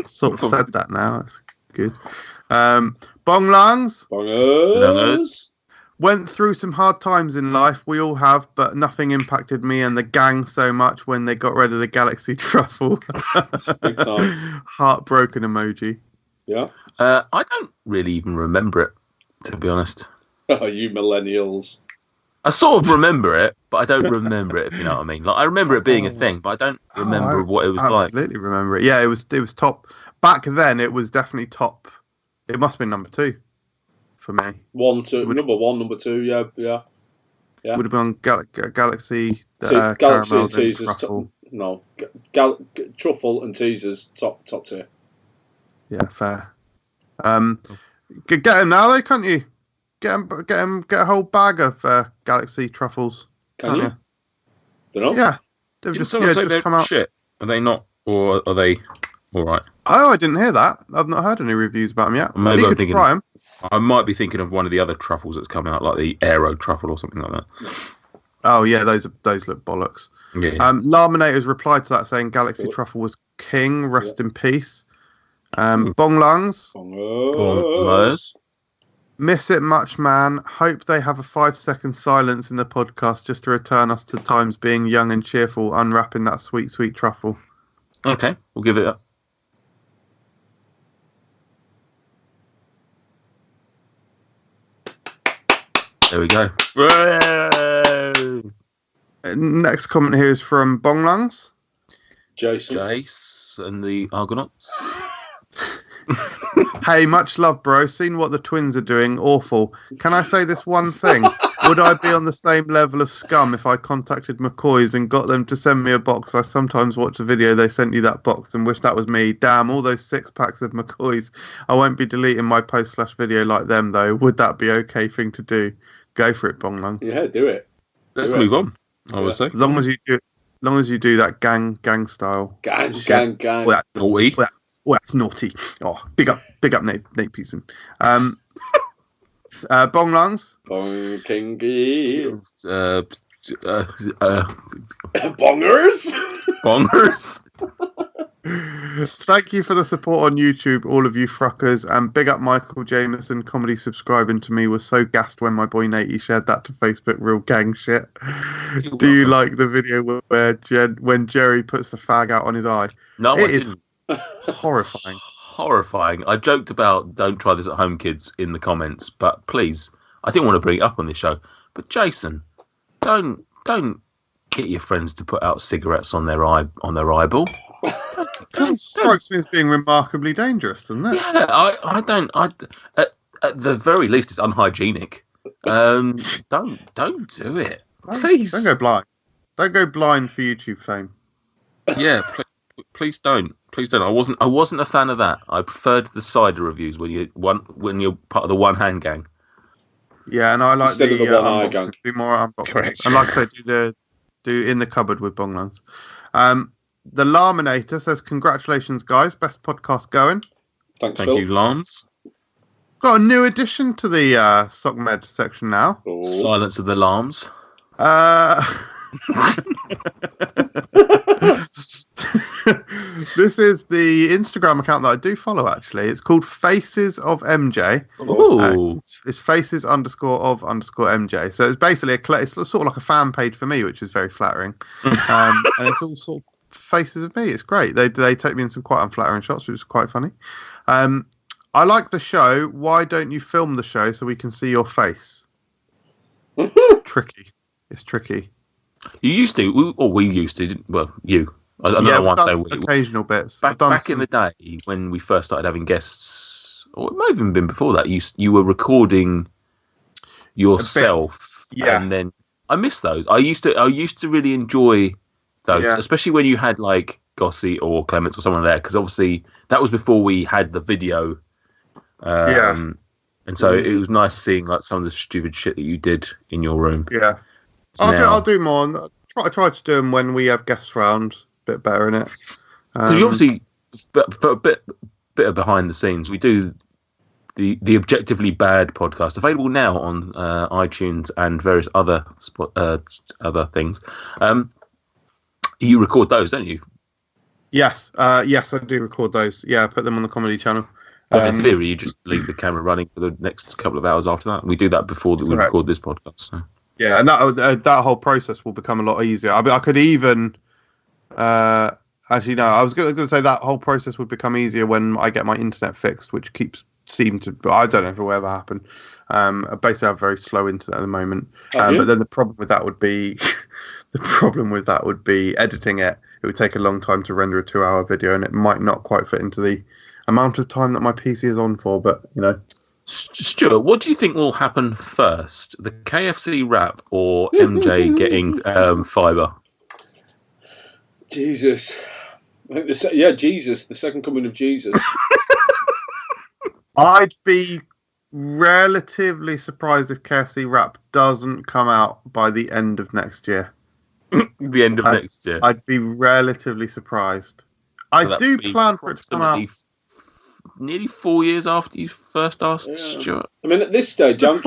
sort of said that now. That's good. Bonglongs. Bongers. Went through some hard times in life. We all have, but nothing impacted me and the gang so much when they got rid of the Galaxy Truffle. Big time. Heartbroken emoji. Yeah. I don't really even remember it, to be honest. Oh, you millennials. I sort of remember it, but I don't remember it, if you know what I mean. Like, I remember it being a thing, but I don't remember what it was like. Absolutely remember it. Yeah, it was top. Back then, it was definitely top. It must have been number 2 for me. Number 1, number 2, yeah. Would have been Galaxy. Galaxy and Teasers. Truffle and Teasers, top tier. Yeah, fair. Get them now, though, can't you? Get a whole bag of Galaxy Truffles. Can you? Don't know. Yeah. Didn't someone say they're shit? Are they not? Or are they all right? Oh, I didn't hear that. I've not heard any reviews about them yet. Maybe I'm thinking. Try them. I might be thinking of one of the other truffles that's come out, like the Aero truffle or something like that. Oh yeah, those look bollocks. Yeah. Laminator's replied to that saying Galaxy Truffle was king. Rest in peace. Bonglongs. Bongers. Miss it much, man. Hope they have a 5-second silence in the podcast just to return us to times being young and cheerful, unwrapping that sweet, sweet truffle. Okay, we'll give it that. There we go. Next comment here is from Bonglongs. Jace and the Argonauts. Hey, much love, bro. Seen what the twins are doing. Awful. Can I say this one thing? Would I be on the same level of scum if I contacted McCoy's and got them to send me a box? I sometimes watch a video they sent you that box and wish that was me. Damn, all those 6-packs of McCoy's. I won't be deleting my post/video like them, though. Would that be okay thing to do? Go for it, Bonglongs. Yeah, do it. Let's move on, I would say. As long as you do that gang style. Gang. Naughty. Oh, that's naughty. Oh, big up Nate Pearson. Bonglongs. Bonkingy. Bongers. Thank you for the support on YouTube, all of you fruckers, and big up Michael Jameson Comedy subscribing to me. Was so gassed when my boy Natey shared that to Facebook. Real gang shit. Do you like the video where when Jerry puts the fag out on his eye? No, I didn't. Horrifying. Horrifying. I joked about don't try this at home, kids, in the comments, but please, I didn't want to bring it up on this show. But Jason, don't get your friends to put out cigarettes on their eyeball. That strikes me as being remarkably dangerous, doesn't it? Yeah, I don't. At the very least, it's unhygienic. Don't do it, please. Don't go blind. Don't go blind for YouTube fame. Yeah, please don't. Please don't. I wasn't a fan of that. I preferred the cider reviews when you're part of the one hand gang. Yeah, and I like Instead the of the one eye gang. Do more unboxing. Correct. And like I said, do in the cupboard with Bonglans. The Laminator says, congratulations, guys. Best podcast going. Thanks, Thank Phil. you, Lance. Got a new addition to the SOCMED section now. Oh. Silence of the Lambs. This is the Instagram account that I do follow, actually. It's called Faces of MJ. Ooh. It's faces_of_MJ. So it's basically it's sort of like a fan page for me, which is very flattering. And it's all sort of faces of me. It's great. They take me in some quite unflattering shots, which is quite funny. I like the show. Why don't you film the show so we can see your face? Tricky. It's tricky. You used to, we used to. Well, you. I don't know why I say we. Occasional bits. Back in the day when we first started having guests, or it might have even been before that. You were recording yourself, and then I miss those. I used to really enjoy those, especially when you had like Gossie or Clements or someone there, because obviously that was before we had the video. And so it was nice seeing like some of the stupid shit that you did in your room. Yeah, I'll do more. I try to do them when we have guests round. A bit better in it. Because you obviously, for a bit of behind the scenes, we do the Objectively Bad podcast, available now on iTunes and various other things. You record those, don't you? Yes, yes, I do record those. Yeah, I put them on the comedy channel. Well, in theory, you just leave the camera running for the next couple of hours after that. We do that before we record this podcast. So. Yeah, and that whole process will become a lot easier. I mean, I could even actually no, I was going to say that whole process would become easier when I get my internet fixed, which seem to. I don't know if it will ever happen. I basically have very slow internet at the moment. But then the problem with that would be editing it. It would take a long time to render a 2-hour video, and it might not quite fit into the amount of time that my PC is on for. But you know, Stuart, what do you think will happen first, the KFC wrap or MJ getting fibre? Jesus, I think Jesus, the second coming of Jesus. I'd be relatively surprised if KFC wrap doesn't come out by the end of next year. The end of next year. I'd be relatively surprised. I do plan for it to come out nearly 4 years after you first asked Stuart. I mean, at this stage, I'm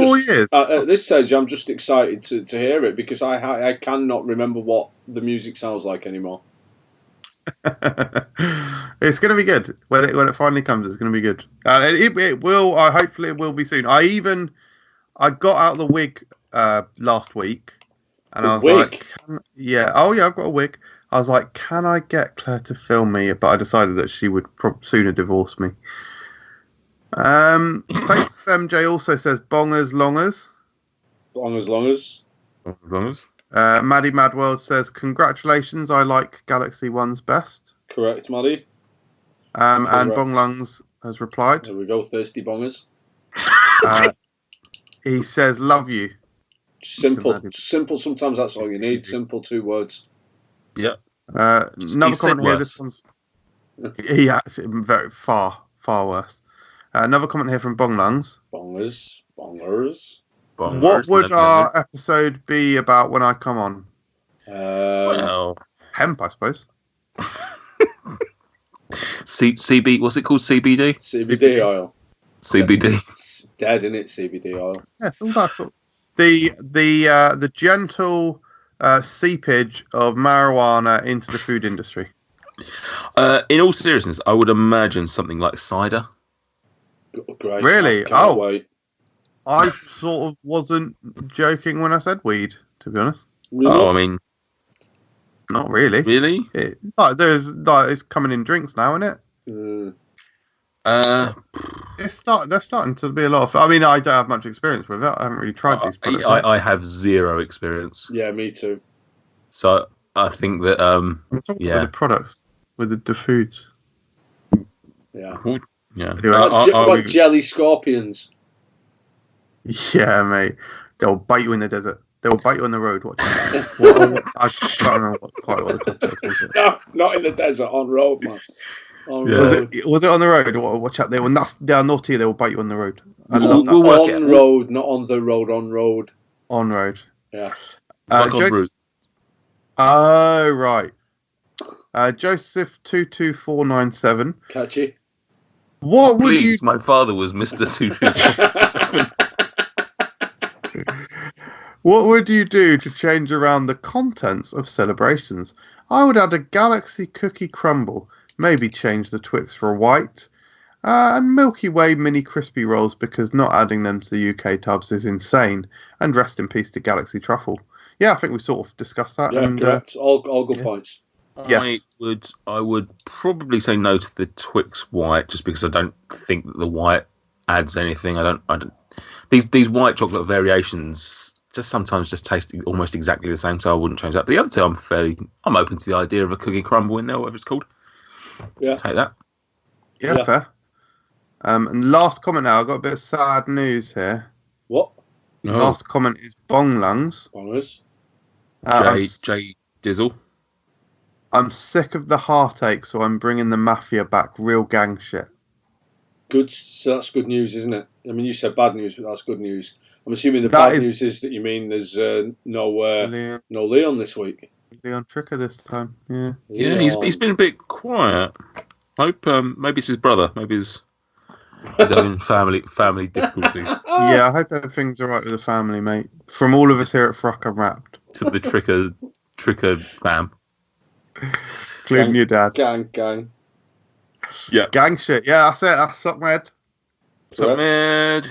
just excited to hear it, because I cannot remember what the music sounds like anymore. It's going to be good when it finally comes. It's going to be good. It will. Hopefully, it will be soon. I got out of the wig last week, and I was like, I've got a wig. I was like, can I get Claire to film me? But I decided that she would sooner divorce me. Face MJ also says bongers longers. Longers. Maddie Madworld says, congratulations, I like Galaxy One's best. Correct, Maddie. And Bonglungs has replied. There we go, thirsty bongers. He says, love you. Simple. Sometimes that's all you need. Simple 2 words. Yeah. Another comment here. This one's very far worse. Another comment here from Bonglungs. Bongers. What would our episode be about when I come on? Well, hemp, I suppose. CB, what's it called? CBD? CBD oil. CBD. It's dead, isn't it? CBD oil. Yes, all that sort. The gentle seepage of marijuana into the food industry. In all seriousness, I would imagine something like cider. Great. Really? Can't wait. I sort of wasn't joking when I said weed, to be honest. Really? Oh, I mean, Not really. really? It's coming in drinks now, isn't it? They're starting to be a lot of. I mean, I don't have much experience with it. I haven't really tried these products. I have zero experience. Yeah, me too. So I think that I'm talking about the products, with the foods. Yeah. Yeah. Anyway, What jelly scorpions? Yeah, mate. They'll bite you in the desert. They'll bite you on the road. Watch out. I can't remember quite what the context was. No, not in the desert, on road, man. On Yeah. road. Was it on the road? Watch out. They are naughty. They will bite you on the road. I love that. We'll work it On out. road, not on the road, on road. On road. Yeah. Like on route. Oh, right. Joseph 22497. Catchy. What would Please, you? my father was Mr. Super. What would you do to change around the contents of celebrations? I would add a Galaxy cookie crumble. Maybe change the Twix for a white. And Milky Way mini crispy rolls, because not adding them to the UK tubs is insane. And rest in peace to Galaxy Truffle. Yeah, I think we sort of discussed that. Yeah, and, correct. All good points. Yes. I would probably say no to the Twix white, just because I don't think that the white adds anything. I don't. These white chocolate variations just sometimes just taste almost exactly the same, so I wouldn't change that. But the other two, I'm open to the idea of a cookie crumble in there, whatever it's called. Yeah, take that. Yeah, fair. And last comment now. I've got a bit of sad news here. What? No. Last comment is Bong Lungs. Bongers. Jay Dizzle. I'm sick of the heartache, so I'm bringing the mafia back. Real gang shit. Good. So that's good news, isn't it? I mean, you said bad news, but that's good news. I'm assuming the bad news is that you mean there's no Leon this week. Leon Tricker this time. Yeah. Yeah, he's been a bit quiet. Hope maybe it's his brother. Maybe he's having family difficulties. Yeah, I hope everything's all right with the family, mate. From all of us here at FRUK Unwrapped. To the Tricker fam. Including your dad. Gang. Yeah. Gang shit. Yeah, that's it. That's up, Med. Submit.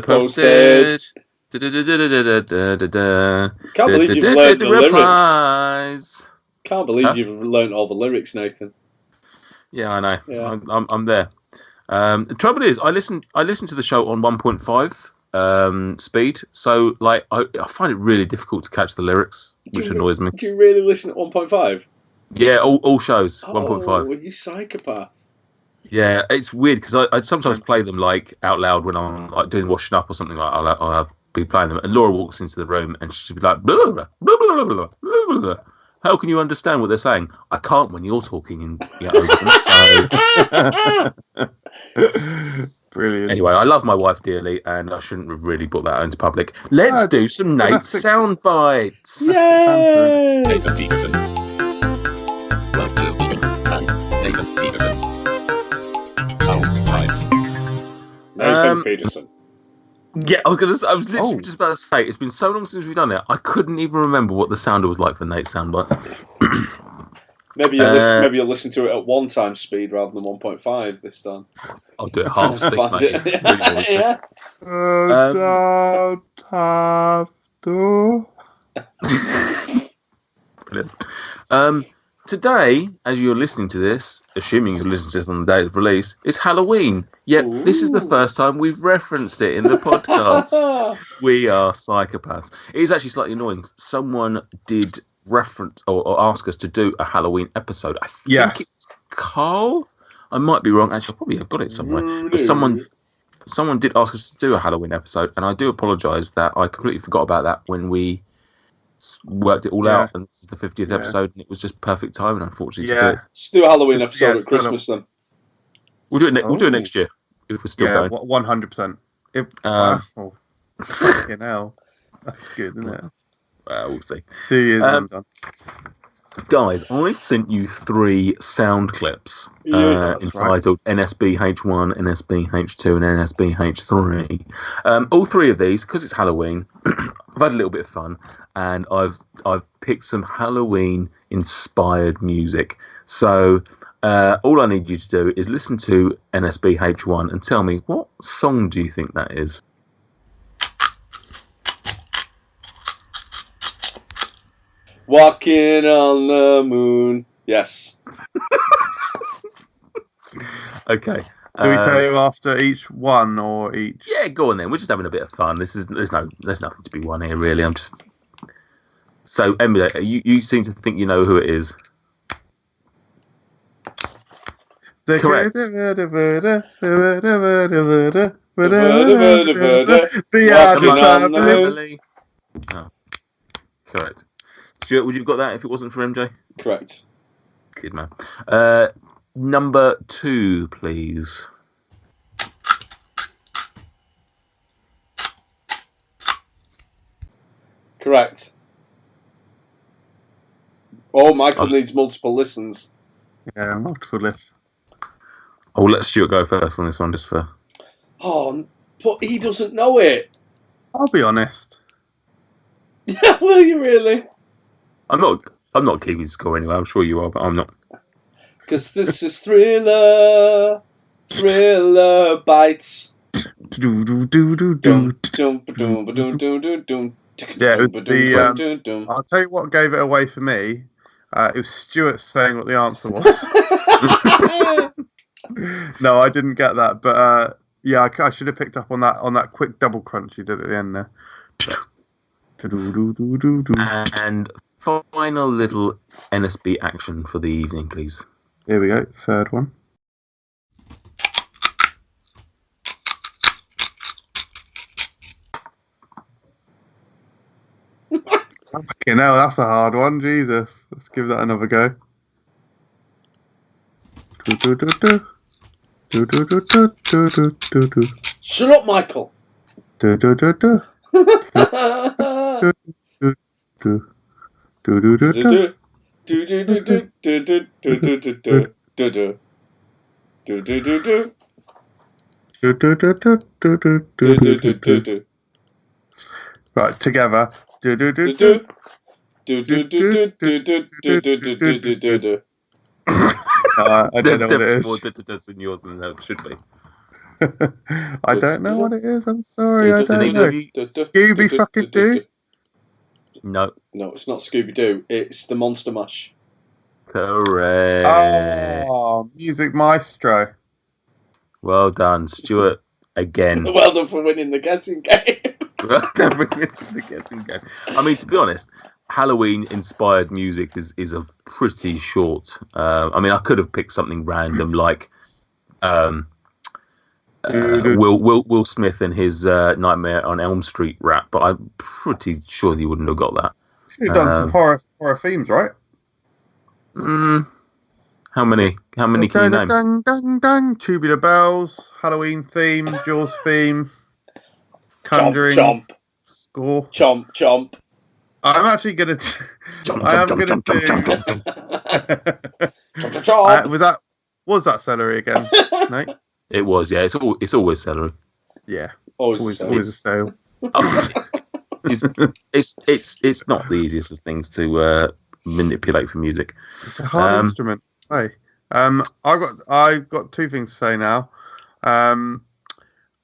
Posted. Can't believe you've learned the lyrics. Can't believe you've learned all the lyrics, Nathan. Yeah, I know. Yeah. I'm there. The trouble is, I listen to the show on 1.5 speed, so like I find it really difficult to catch the lyrics, which annoys me. Do you really listen at 1.5? Yeah, all shows 1.5. Oh, you psychopath. Yeah, it's weird because I'd sometimes play them like out loud when I'm like doing washing up or something like. I'll be playing them, and Laura walks into the room and she'd be like, blah, blah, blah, blah, blah, blah, blah. How can you understand what they're saying? I can't when you're talking in so. Brilliant. Anyway, I love my wife dearly, and I shouldn't have really brought that out into public. Let's do some Nate sound bites. Yay! Nathan Peterson. Nathan Peterson. Sound bites. Nathan Peterson. Yeah, I was literally just about to say, it's been so long since we've done it, I couldn't even remember what the sounder was like for Nate's sound bites. Maybe you'll listen to it at 1 times speed rather than 1.5 this time. I'll do it half speed, mate. Yeah. Don't have to. Brilliant. Today, as you're listening to this, assuming you're listening to this on the day of release, it's Halloween. Yet this is the first time we've referenced it in the podcast. We are psychopaths. It is actually slightly annoying. Someone did reference or ask us to do a Halloween episode. I think it's Carl. I might be wrong. Actually, I probably have got it somewhere. But someone did ask us to do a Halloween episode, and I do apologise that I completely forgot about that when we worked it all out, and this is the 50th episode, and it was just perfect timing, unfortunately, to do it. Let's do a Halloween episode at Christmas then. We'll do it. We'll do it next year if we're still going. 100%. Fucking hell, that's good, isn't it? Well, we'll see. 2 years and I'm done. Guys, I sent you 3 sound clips entitled NSBH1, NSBH2, and NSBH3. All 3 of these, because it's Halloween, I've had a little bit of fun, and I've picked some Halloween-inspired music. So all I need you to do is listen to NSBH1 and tell me, what song do you think that is? Walking on the moon. Yes. Okay. Do we tell you after each one or each? Yeah, go on then. We're just having a bit of fun. There's nothing to be won here, really. I'm just. So, Emily, you seem to think you know who it is. Correct. Emily. Oh, correct. Stuart, would you have got that if it wasn't for MJ? Correct. Good man. Number 2, please. Correct. Oh, Michael needs multiple listens. Yeah, multiple lists. I'll let Stuart go first on this one, just for. Oh, but he doesn't know it. I'll be honest. Yeah, will you really? I'm not keeping score anyway. I'm sure you are, but I'm not. Because this is Thriller Bites. Yeah, I'll tell you what gave it away for me. It was Stuart saying what the answer was. No, I didn't get that, but yeah, I should have picked up on that quick double crunch you did at the end there. And final little NSB action for the evening, please. Here we go, third one. Fucking hell, that's a hard one, Jesus. Let's give that another go. Shut up, Michael. Right, together. I don't know what it is. More than yours than there should be. I don't know what it is. I'm sorry, I don't know. Scooby fucking Doo? No. No, it's not Scooby Doo. It's the Monster Mash. Correct. Oh, Music Maestro. Well done, Stuart. Again. Well done for winning the guessing game. Well done for winning the guessing game. I mean, to be honest, Halloween-inspired music is a pretty short. I mean, I could have picked something random like Will Smith and his Nightmare on Elm Street rap, but I'm pretty sure you wouldn't have got that. You've done some horror themes, right? How many can you name? Dun, dun, dun, Tubular Bells, Halloween theme, Jaws theme, Conjuring, Chomp, score. chomp. I'm actually gonna. Was that celery again? No. It was, yeah. It's always celery. Yeah, Always always a sale. It's not the easiest of things to manipulate for music. It's a hard instrument. Hey, I've got 2 things to say now. I'm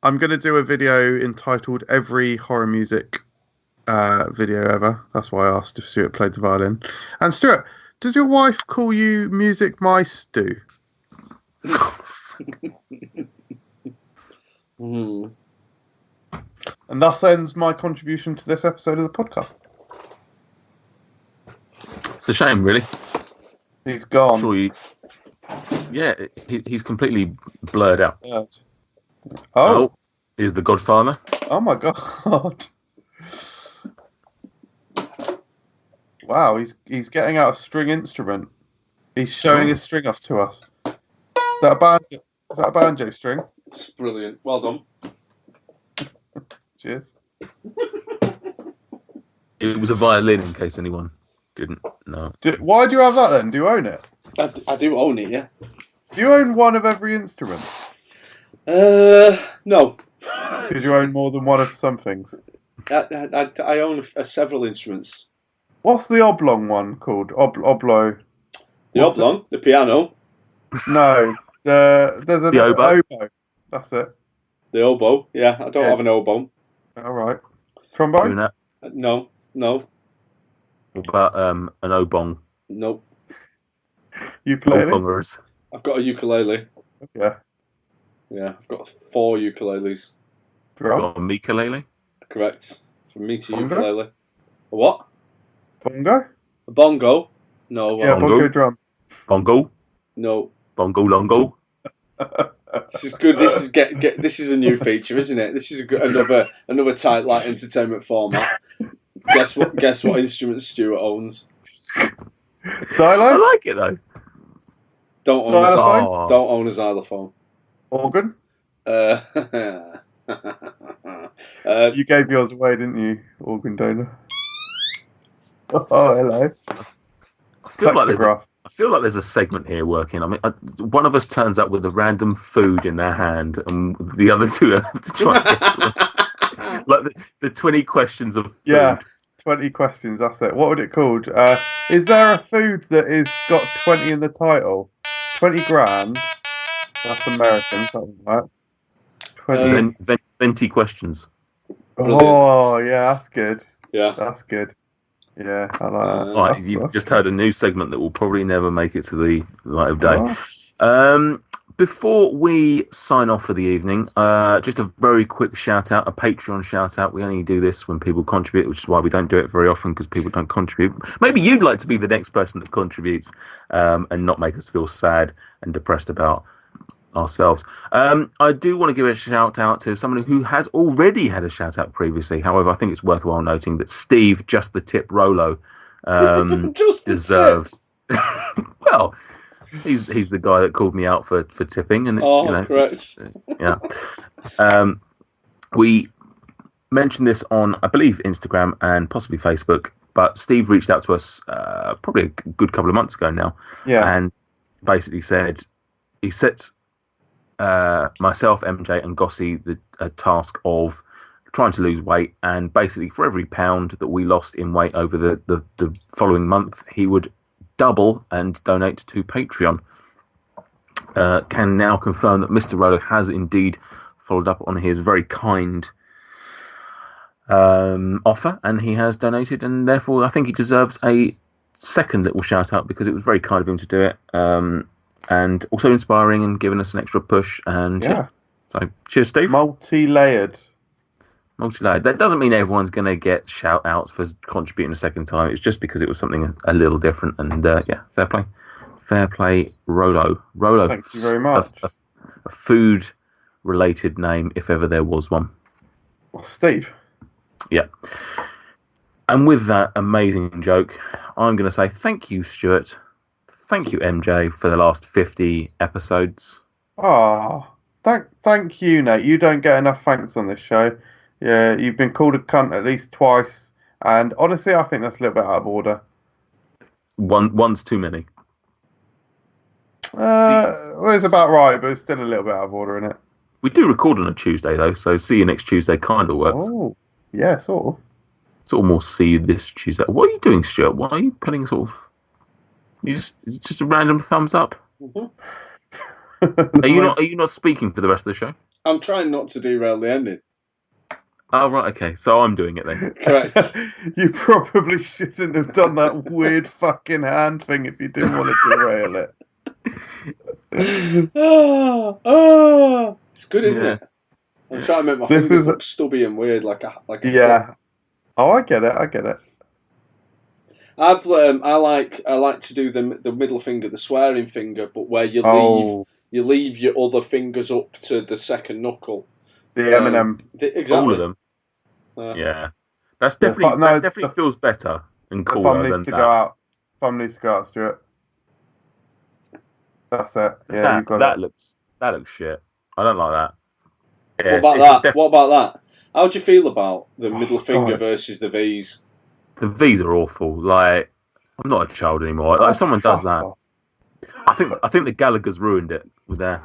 going to do a video entitled "Every Horror Music Video Ever." That's why I asked if Stuart played the violin. And Stuart, does your wife call you Music Maestro? And thus ends my contribution to this episode of the podcast. It's a shame, really. He's gone. I'm sure he's completely blurred out. Oh, he's the Godfather. Oh my god! Wow, he's getting out a string instrument. He's showing his string off to us. Is that a banjo string? It's brilliant. Well done. Cheers. It was a violin, in case anyone didn't No. Why do you have that then? Do you own it? I do own it, yeah. Do you own one of every instrument? No. Did you own more than one of some things? I own several instruments. What's the oblong one called? Oblo. The oblong? The piano? No. There's an oboe. That's it. The oboe? Yeah, I don't have an oboe. All right. Trombone? No. What about an obong? Nope. Ukulele? Obongers. I've got a ukulele. Yeah. Yeah, I've got 4 ukuleles. Drum? Got a ukulele? Correct. From me to Bongo? ukulele. A what? Bongo? A bongo? No. Yeah, bongo drum. Bongo? No. Bongo longo? This is good. This is a new feature, isn't it? This is another tight light entertainment format. Guess what instrument Stuart owns? Xylo? I like it though. Don't own a xylophone. Organ? You gave yours away, didn't you, organ donor? Oh, hello. I feel like there's a segment here working. I mean, one of us turns up with a random food in their hand, and the other two have to try and guess what. Like the 20 questions of food. Yeah, 20 questions, that's it. What would it called? Is there a food that is got 20 in the title? 20 grand? That's American, something like that. 20 questions. Oh, yeah, that's good. Yeah. That's good. Yeah, I like that. Right, you've just heard a new segment that will probably never make it to the light of day. Before we sign off for the evening, just a very quick shout out, a Patreon shout out. We only do this when people contribute, which is why we don't do it very often, because people don't contribute. Maybe you'd like to be the next person that contributes and not make us feel sad and depressed about ourselves. I do want to give a shout out to someone who has already had a shout out previously. However, I think it's worthwhile noting that Steve, just the tip Rolo, deserves. Well, he's the guy that called me out for tipping, and it's we mentioned this on, I believe, Instagram and possibly Facebook. But Steve reached out to us probably a good couple of months ago now, and basically said he set myself, MJ, and Gossie the task of trying to lose weight, and basically for every pound that we lost in weight over the following month, he would double and donate to Patreon. Can now confirm that Mr. Rolo has indeed followed up on his very kind offer, and he has donated, and therefore I think he deserves a second little shout out, because it was very kind of him to do it, and also inspiring and giving us an extra push. And so cheers, Steve. Multi-layered. That doesn't mean everyone's going to get shout outs for contributing a second time. It's just because it was something a little different, and fair play, Rolo. Thank you very much. A food related name, if ever there was one. Well, Steve. Yeah. And with that amazing joke, I'm going to say thank you, Stuart. Thank you, MJ, for the last 50 episodes. Thank you, Nate. You don't get enough thanks on this show. Yeah, you've been called a cunt at least twice, and honestly, I think that's a little bit out of order. One's too many. Well, it's about right, but it's still a little bit out of order, isn't it? We do record on a Tuesday, though, so see you next Tuesday kind of works. Oh, yeah, sort of. Sort of more see you this Tuesday. What are you doing, Stuart? Why are you putting sort of... is it just a random thumbs up? Mm-hmm. Are you not speaking for the rest of the show? I'm trying not to derail the ending. Oh, right, okay. So I'm doing it then. Correct. You probably shouldn't have done that weird fucking hand thing if you didn't want to derail it. It's good, isn't it? I'm trying to make my fingers look stubby and weird, like a yeah. Oh, I get it. I like to do the middle finger, the swearing finger, but where you leave your other fingers up to the second knuckle. The Eminem. Exactly. All of them. Yeah, that definitely feels better and cooler than that. Thumb needs to go out, Stuart. That's it. Yeah, you've got it. That looks shit. I don't like that. Yeah, what about that? How do you feel about the middle finger versus the V's? The V's are awful. Like, I'm not a child anymore. Like, if someone does that, off. I think the Gallagher's ruined it with their.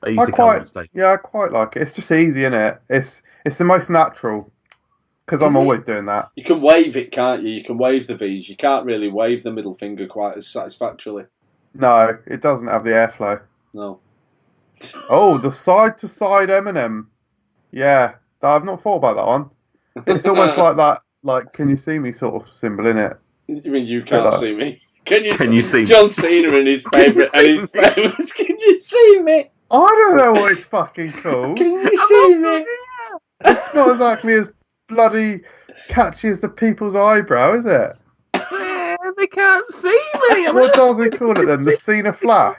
They used to come on stage. Yeah, I quite like it. It's just easy, isn't it? It's the most natural because I'm always doing that. You can wave it, can't you? You can wave the V's. You can't really wave the middle finger quite as satisfactorily. No, it doesn't have the airflow. No. Oh, the side to side Eminem. Yeah, I've not thought about that one. It's almost like that. Like, can you see me sort of symbol in it? You mean you can't see me? Can you see John Cena and his favourite and his famous? Can you see me? I don't know what it's fucking called. Can you see me? It's not exactly as bloody catchy as the people's eyebrow, is it? They can't see me. What does he call it then? The Cena Flash?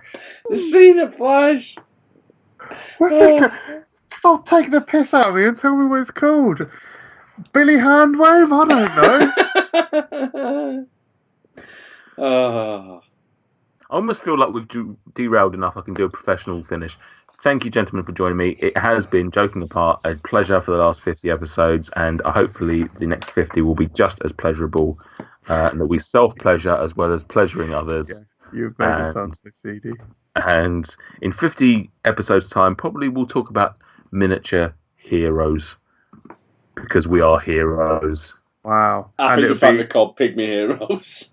The Cena Flash. Stop taking the piss out of me and tell me what it's called. Billy Handwave? I don't know. Oh. I almost feel like we've derailed enough. I can do a professional finish. Thank you, gentlemen, for joining me. It has been, joking apart, a pleasure for the last 50 episodes, and hopefully the next 50 will be just as pleasurable, and that we self-pleasure as well as pleasuring others. Yeah, you've made it sound so seedy. And in 50 episodes' time, probably we'll talk about miniature heroes, because we are heroes. Wow. I think the fact they're called Pygmy Heroes.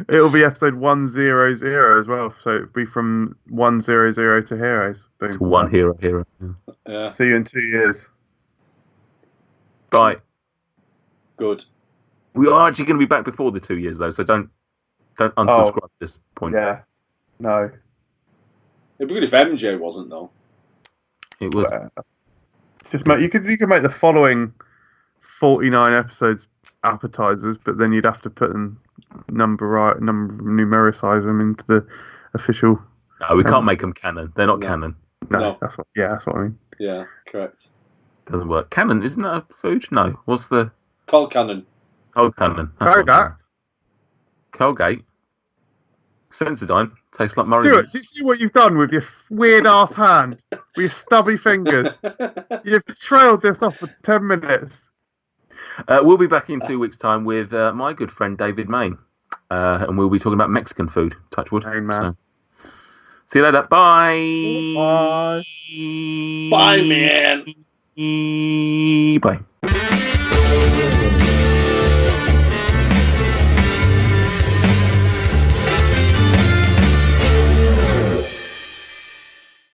It'll be episode 100 as well, so it'll be from 100 to Heroes. Boom. To one hero. Yeah. See you in 2 years. Bye. Good. We are actually going to be back before the 2 years, though, so don't unsubscribe at this point. Yeah. No. It'd be good if MJ wasn't, though. It was. Just you could make the following 49 episodes appetizers, but then you'd have to put them numericize them into the official. No, we can't make them canon. They're not canon. No, that's what I mean. Yeah, correct. Doesn't work. Canon, isn't that a food? No. What's the Colcannon? Colcannon. Colgate. Sensodyne tastes like Murray. Stuart, do you see what you've done with your weird ass hand, with your stubby fingers? You've trailed this off for 10 minutes. We'll be back in 2 weeks' time with my good friend David Main, and we'll be talking about Mexican food. Touchwood. Hey, man. So, see you later. Bye. Bye. Bye, man. Bye.